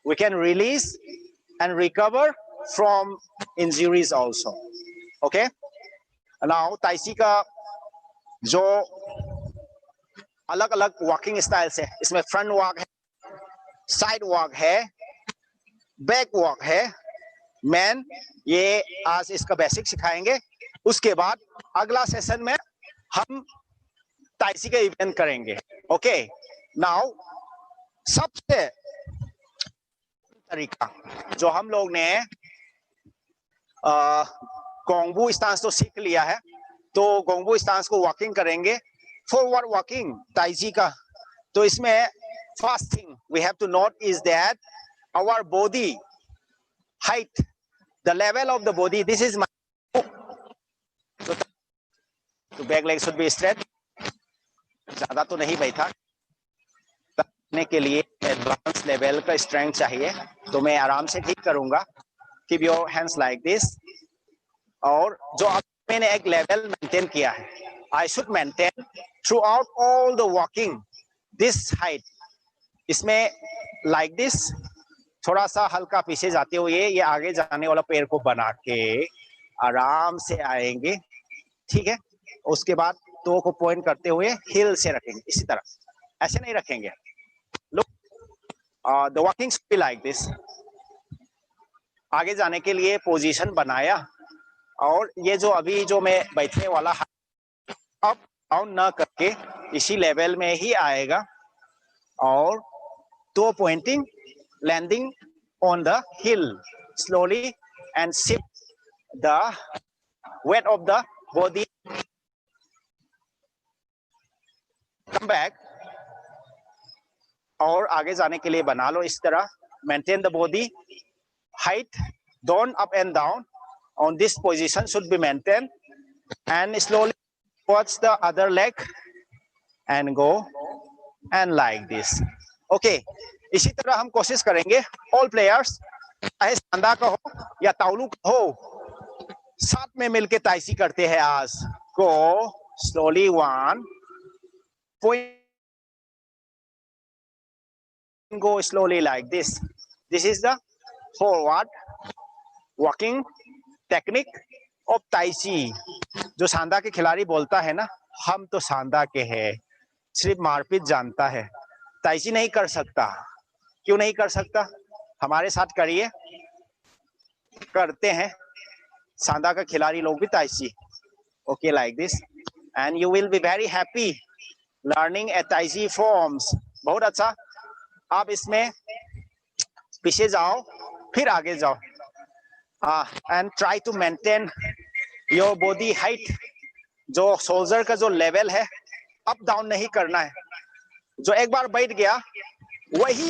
we can release and recover from injuries also. Okay, now ताइसी का जो अलग अलग वॉकिंग स्टाइल्स है, इसमें फ्रंट वॉक है, साइड वॉक है, बैक वॉक है। मैन ये आज इसका बेसिक सिखाएंगे। उसके बाद अगला सेशन में हम ताइसी का इवेंट करेंगे। ओके, नाउ सबसे तरीका जो हम लोग ने गोंगबू स्टांस तो सीख लिया है, तो गोंगबू स्टांस को वॉकिंग करेंगे, फॉरवर्ड वॉकिंग ताइची का। तो इसमें first thing we have to note is that our body height, the level of the body, this is my, तो back leg should be straight. ज्यादा तो नहीं बैठा, करने के लिए एडवांस लेवल का स्ट्रेंथ चाहिए, तो मैं आराम से ठीक करूंगा। Keep your hands like this. और जो अब मैंने एक लेवल मेंटेन किया है, I should maintain through out all the walking this height. इसमें लाइक दिस, थोड़ा सा हल्का पीछे जाते हुए ये आगे जाने वाला पैर को बना के आराम से आएंगे, ठीक है। उसके बाद टो को पॉइंट करते हुए हिल से रखेंगे, इसी तरह, ऐसे नहीं रखेंगे। Look, the walking should be like this. आगे जाने के लिए पोजीशन बनाया, और ये जो अभी जो मैं बैठने वाला अप डाउन ना करके इसी लेवल में ही आएगा, और toe pointing, landing on the heel slowly and shift the weight of the body, come back. और आगे जाने के लिए बना लो इस तरह, maintain the body height, don't up and down, on this position should be maintained, and slowly towards the other leg and go and like this. Okay, इसी तरह हम कोशिश करेंगे all players, चाहे सांदा का हो या ताउलू का हो, साथ में मिलके ताइसी करते हैं आज। Go slowly, one point, go slowly like this. This is the forward walking technique of ताइची। जो सांदा के खिलाड़ी बोलता है ना, हम तो सांदा के हैं, सिर्फ मारपीट जानता है, ताइची नहीं कर सकता। क्यों नहीं कर सकता? हमारे साथ करिए, करते हैं सांदा का खिलाड़ी लोग भी tai chi. Okay, like this, and you will be very happy learning a tai chi forms. बहुत अच्छा। आप इसमें पीछे जाओ, फिर आगे जाओ, and try to maintain your body height. जो शोल्डर का जो लेवल है, अप डाउन नहीं करना है। जो एक बार बैठ गया वही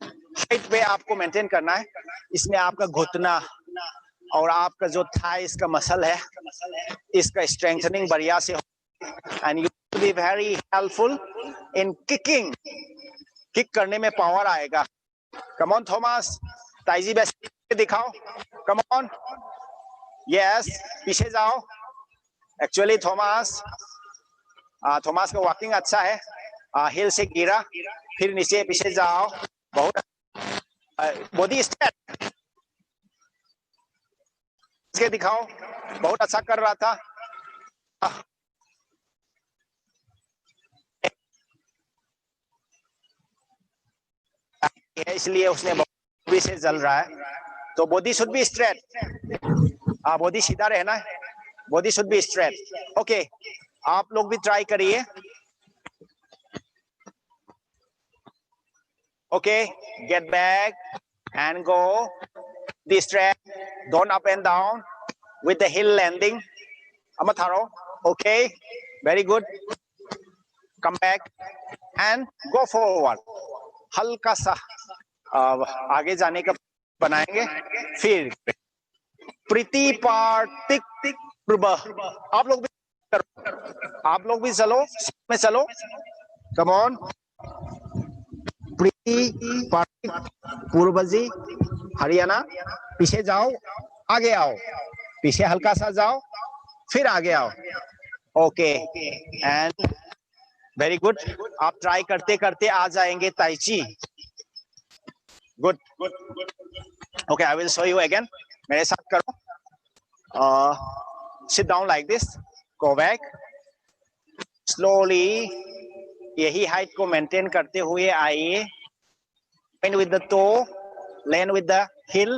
हाइट पे आपको मेंटेन करना है। इसमें आपका घुटना और आपका जो थाइस का मसल है, इसका स्ट्रेंथनिंग बढ़िया से हो, and you will be very helpful in kicking. Kick करने में पावर आएगा। Come on Thomas, Taiji basic दिखाओ, कम ऑन, यस, पीछे जाओ। एक्चुअली थॉमस का वॉकिंग अच्छा है, हिल से गिरा, फिर नीचे पीछे जाओ, बहुत बॉडी स्ट्रेट इसके दिखाओ, बहुत अच्छा कर रहा था। इसलिए उसने बॉडी से जल रहा है, तो body should be straight. Body सीधा रहना है, body should be straight. Okay, आप लोग भी ट्राई करिए। Okay, get back and go the straight, don't up and down with the heel landing. अमथारो, okay, very good. Come back and go forward. हल्का सा आगे जाने का बनाएंगे। फिर प्रीतिपार्थिक पूर्व, आप लोग भी करो, आप लोग भी चलो, में चलो, कम ऑन। प्रीतिपार्थिक पूर्वजी, हरियाणा, पीछे जाओ, आगे आओ, पीछे हल्का सा जाओ, फिर आगे आओ, ओके एंड वेरी गुड, आप ट्राई करते करते आ जाएंगे tai chi. Good, okay I will show you again, मेरे साथ करो। Sit down like this, go back slowly, यही हाइट को मेंटेन करते हुए आइए। Point with the toe, land with the heel,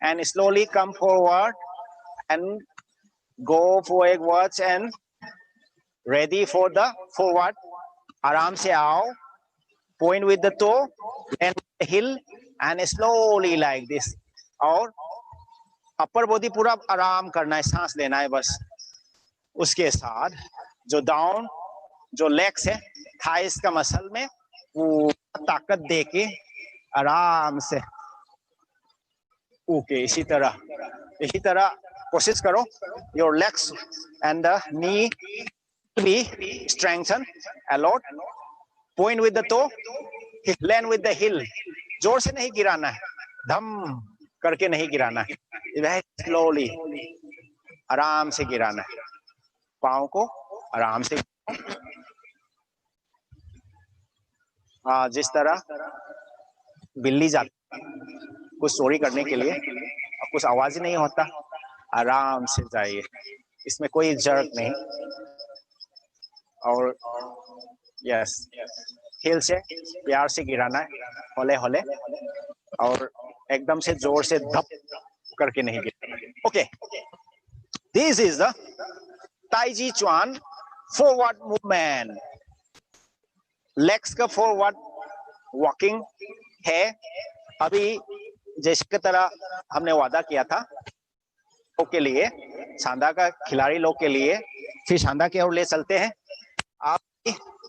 and slowly come forward and go forwards and ready for the forward. आराम से आओ, point with the toe, land with the heel, and slowly like this. और upper body पूरा आराम करना है, सांस लेना है बस। उसके साथ जो डाउन, जो लेग्स है, थाइस का मसल में पूरा ताकत देके आराम से, ओके इसी तरह कोशिश करो। Your legs and the knee be strengthen a lot. Point with the toe, land with the हिल। जोर से नहीं गिराना है, धम करके नहीं गिराना है, वह स्लोली आराम से गिराना है। पाँव को आराम से, जिस तरह बिल्ली जाती कुछ चोरी करने के लिए, कुछ आवाज ही नहीं होता, आराम से जाइए, इसमें कोई जर्क नहीं। और यस, हिल से प्यार से गिराना है, हौले हौले, और एकदम से जोर से धप करके नहीं गिराना। Okay, this is the Taiji चुआन फॉरवर्ड मूवमेंट। लेग्स का फॉरवर्ड वॉकिंग है। अभी जैसे की तरह हमने वादा किया था के लिए, सांदा का खिलाड़ी लोग के लिए, फिर सांदा की ओर ले चलते हैं। आप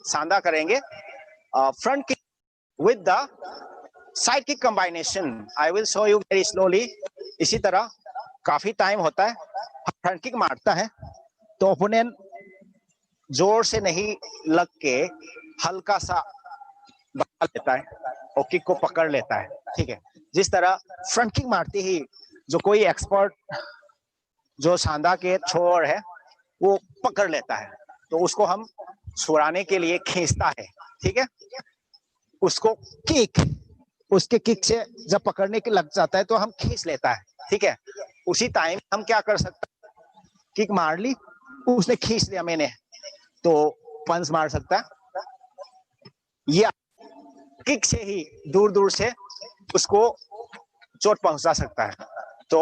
सांदा करेंगे front kick with the side kick combination. I will show you very slowly. इसी तरह काफी टाइम होता है, फ्रंट किक मारता है तो ओपोनेंट जोर से नहीं लग के हल्का सा दबा लेता है और किक को पकड़ लेता है, ठीक है। जिस तरह फ्रंट किक मारते ही जो कोई एक्सपर्ट जो सांदा के छोर है वो पकड़ लेता है, तो उसको हम छुड़ाने के लिए खींचता है, ठीक है। उसको किक, उसके किक से जब पकड़ने के लग जाता है तो हम खींच लेता है, ठीक है। उसी टाइम हम क्या कर सकते हैं, किक मार ली, उसने खींच लिया मैंने, तो पंच मार सकता है, या किक से ही दूर दूर से उसको चोट पहुंचा सकता है। तो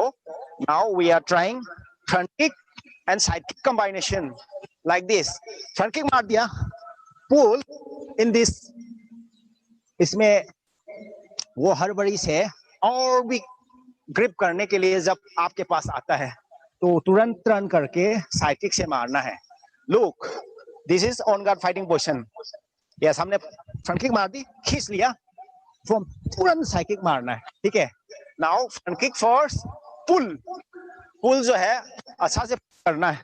now we are trying front kick and side kick combination like this. Front kick मार दिया, पुल इन दिस, इसमें वो हड़बड़ी से और भी ग्रिप करने के लिए जब आपके पास आता है तो तुरंत टर्न करके साइड किक से मारना है। Look, this is on guard fighting position. Yes, हमने फ्रंट किक मार दी, खींच लिया, तुरंत साइड किक मारना है, ठीक है। नाउ फ्रंट किक फर्स्ट, पुल। पुल जो है अच्छा से करना है,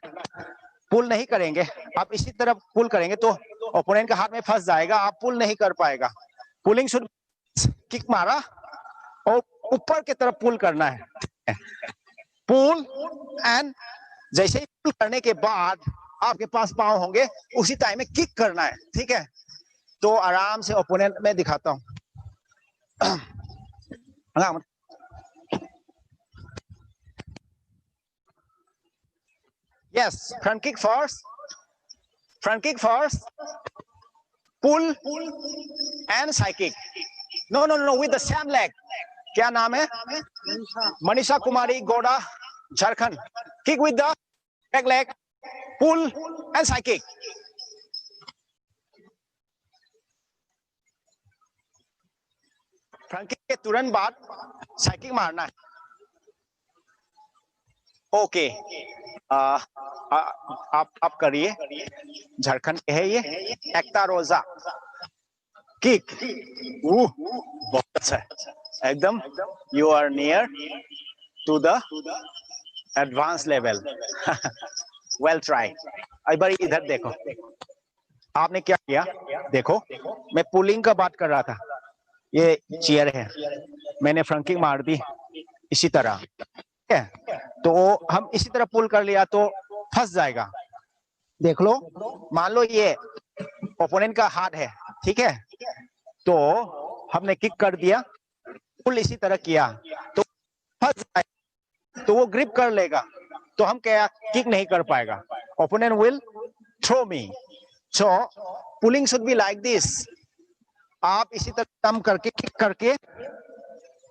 पुल नहीं करेंगे आप इसी तरह पुल करेंगे तो ओपोनेंट के हाथ में फंस जाएगा, आप पुल नहीं कर पाएगा। पुलिंग शुड, किक मारा और ऊपर की तरफ पुल करना है, पुल एंड जैसे ही पुल करने के बाद आपके पास पांव होंगे उसी टाइम में किक करना है, ठीक है। तो आराम से ओपोनेंट में दिखाता हूं। Yes, front kick first, front kick first, pull and side kick. No, with the same leg. क्या नाम है? मनीषा कुमारी गोड़ा, Jharkhand. Kick with the back leg, pull and side kick. Front kick के तुरंत बाद साइड किक मारना है। ओके, आप करिए, झारखंड के है ये, एकता रोजा। किक, बहुत अच्छा है एकदम, you are near to the advance level. Well try. एक बार इधर देखो, आपने क्या किया, देखो मैं पुलिंग का बात कर रहा था, ये चेयर है, मैंने फ्रंट किक मार दी इसी तरह, ठीक है। तो हम इसी तरह पुल कर लिया तो फंस जाएगा, देख लो, मान लो ये ओपोनेंट का हाथ है, ठीक है, तो हमने किक कर दिया, पुल इसी तरह किया तो फंस जाए, तो वो ग्रिप कर लेगा, तो हम क्या किक नहीं कर पाएगा, opponent will throw me. So pulling should be like this, आप इसी तरह कम करके किक करके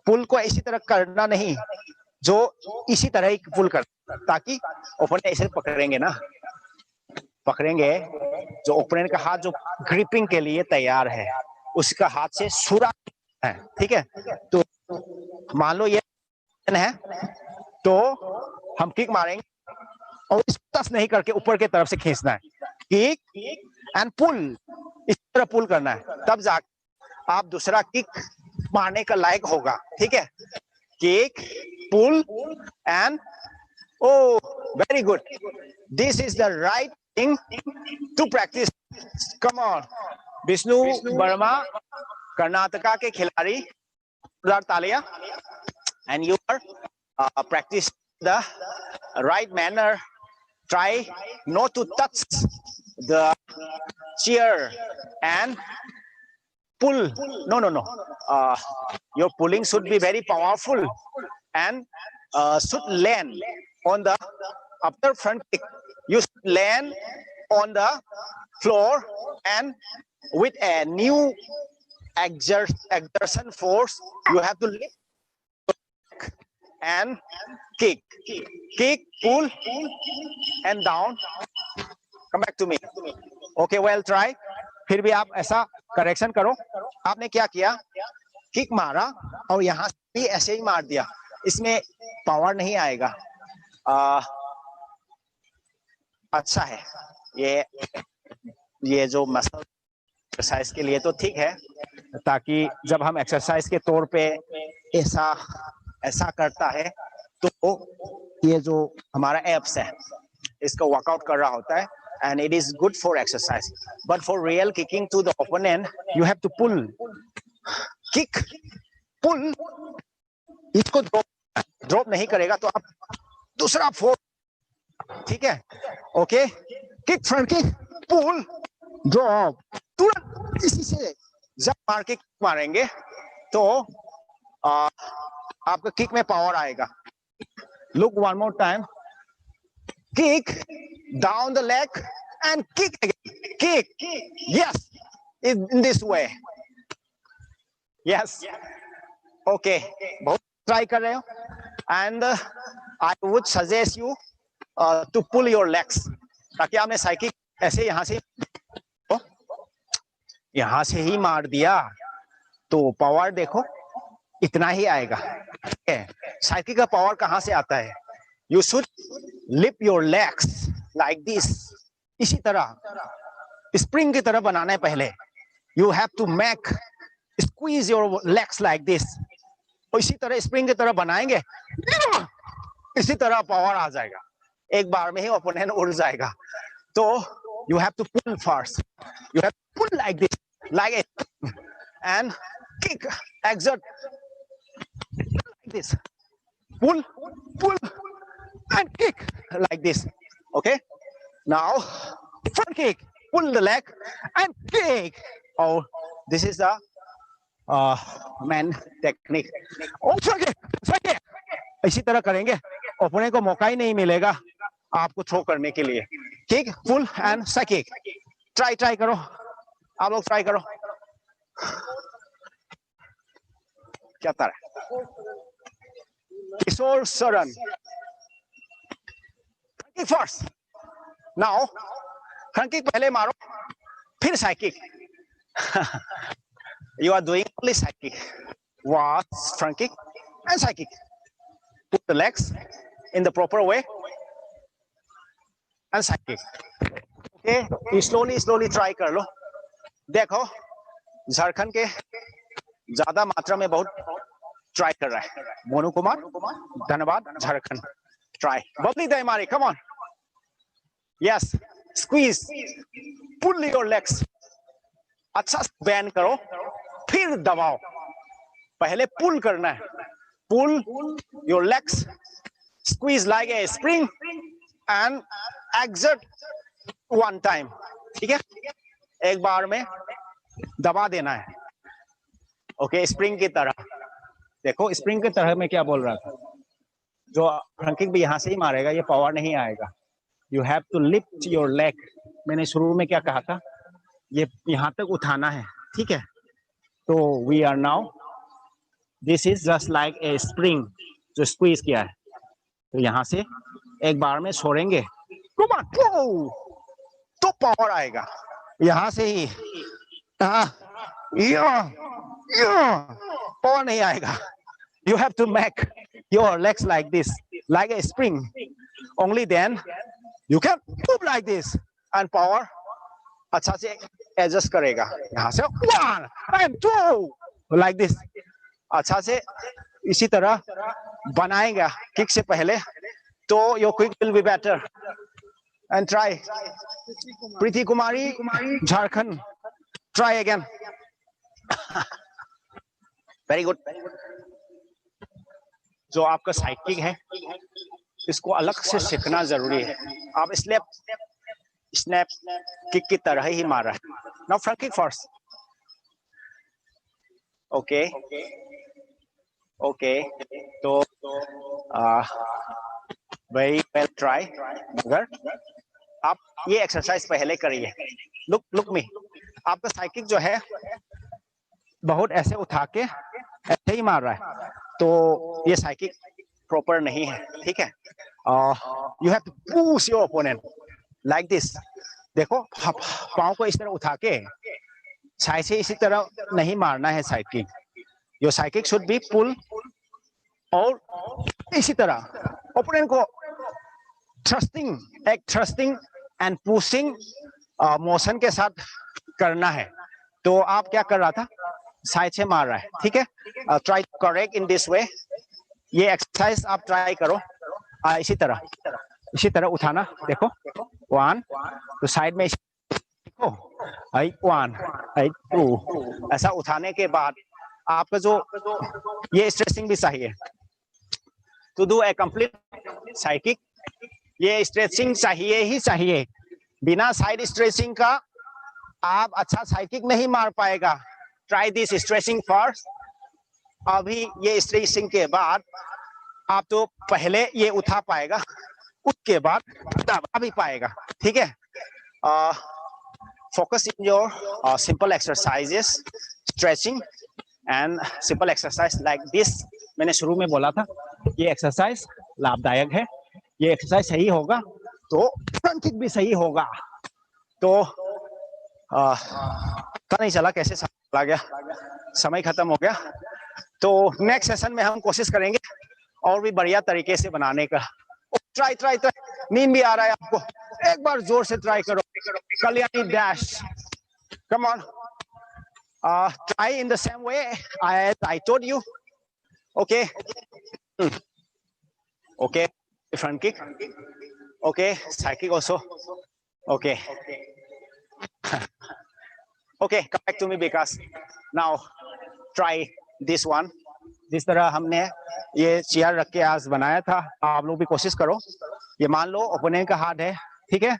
पुल को इसी तरह करना नहीं, जो इसी तरह ही पुल कर, ताकि ओपोनेंट ऐसे पकड़ेंगे ना, पकड़ेंगे, जो ओपोनेंट का हाथ जो ग्रिपिंग के लिए तैयार है उसका हाथ से छुरा है, ठीक है। तो मान लो ये है, तो हम किक मारेंगे और इसको टच नहीं करके ऊपर के तरफ से खींचना है, किक एंड पुल, इस तरह पुल करना है, तब जाकर आप दूसरा किक मारने का लायक होगा, ठीक है। Kick, pull and oh, very good. This is the right thing to practice. Come on. Vishnu Verma, Karnataka के खिलाड़ी, तालियां, and you are practice the right manner. Try not to touch the chair and pull. No. Your pulling should be very powerful and should land on the after front kick. You should land on the floor and with a new exertion force, you have to lift and kick, pull and down. Come back to me. Okay, well try. फिर भी आप ऐसा correction करो, आपने क्या किया, kick मारा और यहाँ भी ऐसे ही मार दिया, इसमें पावर नहीं आएगा। अच्छा है, ये जो मसल एक्सरसाइज के लिए तो ठीक है, ताकि जब हम एक्सरसाइज के तौर पे ऐसा करता है तो ये जो हमारा एप्स है इसका वर्कआउट कर रहा होता है, and it is good for exercise. But for real kicking to the opponent, you have to pull, kick, pull. इसको ड्रॉप नहीं करेगा तो आप दूसरा फोर्स, ठीक है, ओके, किक, फ्रंट किक, पुल, ड्रॉप, तुरंत इसी से जब मार के मारेंगे तो आपका किक में पावर आएगा। Look one more time. Kick down the leg and kick again. Kick. Yes. In this way. Yes. Okay. बहुत try कर रहे हो. And I would suggest you to pull your legs. ताकि आपने साइकिल ऐसे यहाँ से ही मार दिया तो पावर देखो इतना ही आएगा। साइकिल का पावर कहाँ से आता है? You should lift your legs like this. इसी तरह स्प्रिंग की तरह बनाना है पहले. You have to make squeeze your legs like this. और इसी तरह स्प्रिंग की तरह बनाएंगे, इसी तरह पावर आ जाएगा, एक बार में ही ओपोनेंट उड़ जाएगा. तो you have to pull first. You have to pull like this, like it, and kick, exert like this. Pull, and kick like this. Okay. Now front kick, pull the leg and kick. Oh, this is the man technique. Oh, front kick. इसी तरह करेंगे, opponent को मौका ही नहीं मिलेगा आपको throw करने के लिए. Kick, pull and side kick. Try करो, आप लोग ट्राई करो. क्या तरह Kishore Saran. Kick first. Now front kick पहले मारो, फिर side kick. You are doing only side kick. What? Front kick and side kick. Put the legs in the proper way and side kick. Okay, you slowly try कर लो. देखो झारखंड के ज्यादा मात्रा में बहुत ट्राई कर रहा है. मोनू कुमार, धन्यवाद. Jharkhand try. Babli Daimary, come on. Yes, squeeze, pull your legs. अच्छा बैन करो, फिर दबाओ. पहले पुल करना है. Pull your legs, squeeze like a spring and exert one time, ठीक है, एक बार में दबा देना है। ओके, स्प्रिंग की तरह। देखो स्प्रिंग की तरह मैं क्या बोल रहा था, जो फ्रंट किक भी यहाँ से ही मारेगा, ये पावर नहीं आएगा। You have to lift your leg. मैंने शुरू में क्या कहा था, ये यहाँ तक उठाना है, ठीक है। तो we are now, this is just like a spring जो स्क्वीज किया है। तो यहाँ से एक बार में छोड़ेंगे तो पावर आएगा यहाँ से ही। पावर नहीं आएगा। You have to make your legs like this, like a spring. Only then you can move like this, and power अच्छा से adjust करेगा। यहाँ से 1 and 2 like this, अच्छा से इसी तरह बनाएगा किक से पहले, तो your quick will be better. And try. Preeti Kumari, Jharkhand, try again. Very good. जो आपका साइड किक है, इसको अलग से सीखना जरूरी है। आप स्नैप किक की तरह ही मार रहा है। Now front kick first. Okay okay, तो वेरी वेल ट्राई। मगर आप ये एक्सरसाइज पहले करिए। लुक मी, आपका साइड किक जो है बहुत ऐसे उठा के ऐसे ही मार रहा है, तो ये साइकिक प्रॉपर नहीं है, ठीक है। You have to push your opponent like this. देखो पाँव को इस तरह उठा के साइड से इसी तरह नहीं मारना है side kick. Your side kick should be pull, और इसी तरह ओपोनेंट को थ्रस्टिंग एंड पुशिंग मोशन के साथ करना है। तो आप क्या कर रहा था, साइड से मार रहा है, ठीक है। Try correct in this way. ये एक्सरसाइज आप ट्राई करो, इसी तरह उठाना। देखो 1, तो साइड में देखो 1 2, ऐसा उठाने के बाद आपका जो ये स्ट्रेचिंग भी चाहिए to do a complete side kick. ये स्ट्रेचिंग चाहिए ही चाहिए, बिना साइड स्ट्रेचिंग का आप अच्छा साइड किक नहीं मार पाएगा। Try this stretching first. अभी ये स्ट्रेचिंग के बाद आप तो पहले ये उठा पाएगा, उसके बाद दबा भी पाएगा, ठीक है। Focus in your simple exercises, stretching and simple exercise like this. मैंने शुरू में बोला था ये एक्सरसाइज लाभदायक है। ये एक्सरसाइज सही होगा तो फ्रंट किक भी सही होगा। तो पता नहीं चला कैसे चला गया, समय खत्म हो गया। तो नेक्स्ट सेशन में हम कोशिश करेंगे और भी बढ़िया तरीके से बनाने का। ट्राई ट्राई ट्राई, नींद भी आ रहा है आपको, एक बार जोर से ट्राई करो। Kalyani Dash, come on, try in the same way I told you. Okay okay, front kick, okay side kick also, okay okay, come back to me Vikas. Now try this one. जिस तरह हमने ये चेयर रख के आज बनाया था, आप लोग भी कोशिश करो। ये मान लो ओपोनेंट का हाथ है, ठीक है,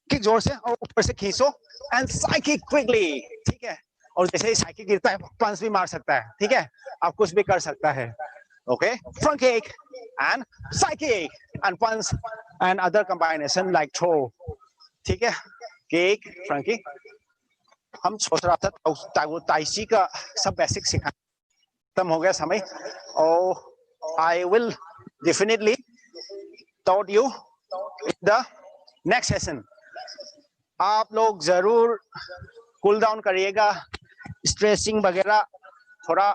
किक जोर से और ऊपर से खींचो एंड साइकिक क्विकली, ठीक है। और जैसे ही साइकिक गिरता है पंच भी मार सकता है, ठीक है, आप कुछ भी कर सकता है। Okay, front kick and side kick and punch and other combination like throw, ठीक है। Kick, front kick. हम सोच रहा था ताइची का सब बेसिक सिखा, खत्म हो गया समय। और I will definitely taught you in the next session. आप लोग जरूर कूल डाउन करिएगा, स्ट्रेचिंग वगैरह थोड़ा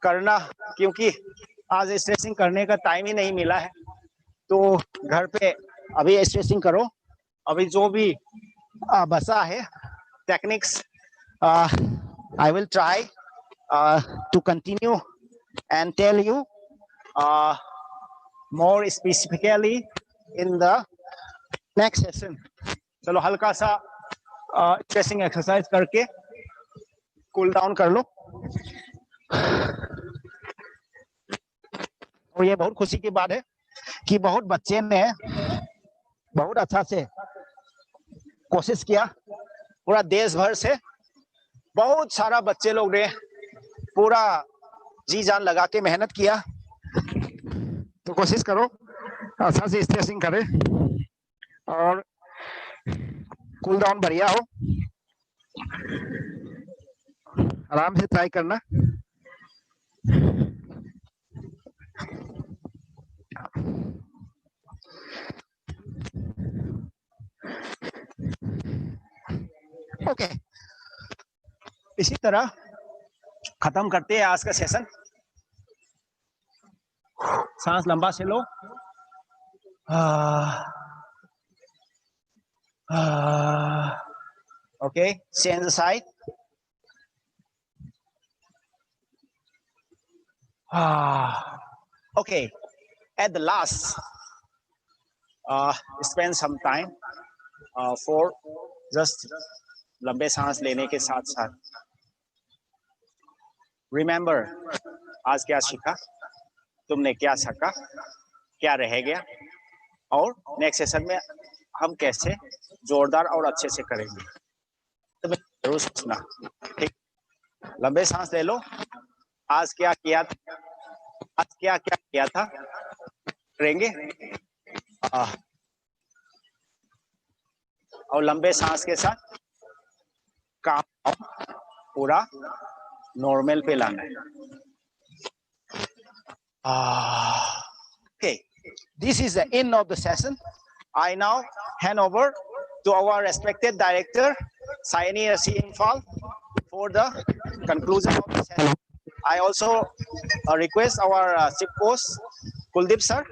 करना, क्योंकि आज स्ट्रेचिंग करने का टाइम ही नहीं मिला है। तो घर पे अभी स्ट्रेचिंग करो। अभी जो भी बचा है techniques, I will try to continue and tell you more specifically in the next session. चलो हल्का सा स्ट्रेचिंग एक्सरसाइज करके कूल डाउन कर लो। और ये बहुत खुशी की बात है कि बहुत बच्चे ने बहुत अच्छा से कोशिश किया। पूरा देश भर से बहुत सारा बच्चे लोग ने पूरा जी जान लगा के मेहनत किया। तो कोशिश करो अच्छा से स्ट्रेचिंग करें और कूल डाउन बढ़िया हो, आराम से ट्राई करना। ओके, इसी तरह खत्म करते हैं आज का सेशन। सांस लंबा से लो। Okay, change side. Okay, at the last, spend some time for just लंबे सांस लेने के साथ साथ remember आज क्या सीखा, तुमने क्या सीखा, क्या रह गया, और नेक्स्ट सेशन में हम कैसे जोरदार और अच्छे से करेंगे। तो जरूर सोचना, ठीक। लंबे सांस ले लो। आज क्या किया, आज क्या क्या किया था करेंगे, और लंबे सांस के साथ काम पूरा नॉर्मल पे लाना है। Okay, this is the end of the session. I now hand over to our respected director, Sayani C. Infal, for the conclusion of the session. I also request our chief host, Kuldeep sir,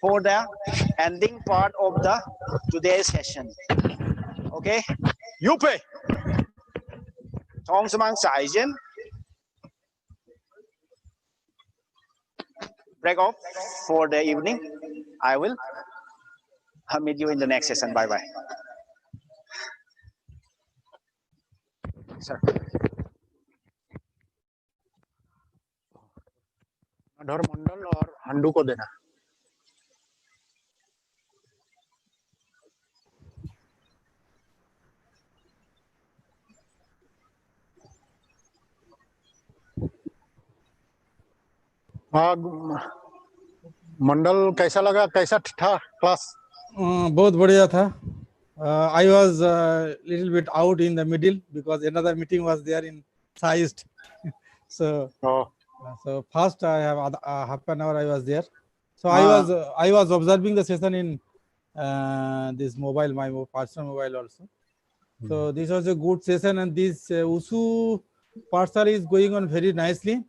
for the ending part of the today's session. Okay, you pay. Break off for the evening. I will meet you in the next session. Bye bye. Sir. अधर मंडल और हंडू को देना। हाँ, मंडल कैसा लगा, कैसा था class? बहुत बढ़िया था. I was little bit out in the middle because another meeting was there in Saist. So first I have half an hour I was there. So I was observing the session in this mobile, my personal mobile also. So this was a good session, and this USU parcel is going on very nicely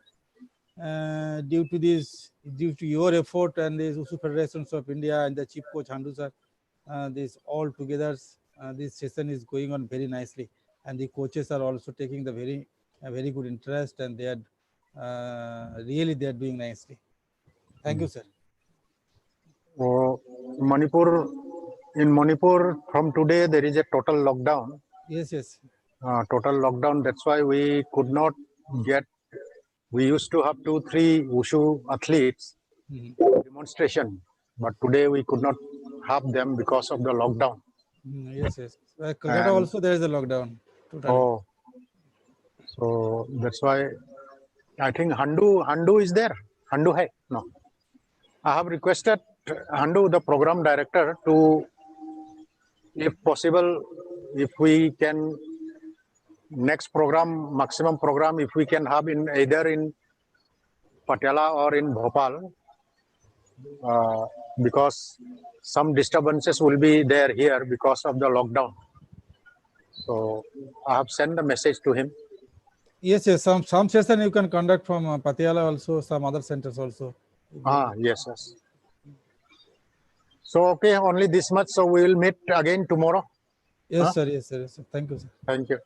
due to your effort and the USU Federations of India and the chief coach Handu sir. This all together, this session is going on very nicely, and the coaches are also taking the very good interest, and they are really they are doing nicely. Thank you, sir. In Manipur, from today there is a total lockdown. Yes. Total lockdown. That's why we could not get. We used to have 2-3 Wushu athletes demonstration, but today we could not have them because of the lockdown. Yes. Kolkata also there is a lockdown. Totally. So that's why I think Handu is there. Handu hai? No. I have requested Handu, the program director, to, if possible, if we can, next program, maximum program, if we can have in either in Patiala or in Bhopal, because some disturbances will be there here because of the lockdown. So I have sent the message to him. Yes. Some session you can conduct from Patiala also, some other centers also. Yes. So okay, only this much. So we will meet again tomorrow. Yes, sir. Thank you, sir. Thank you.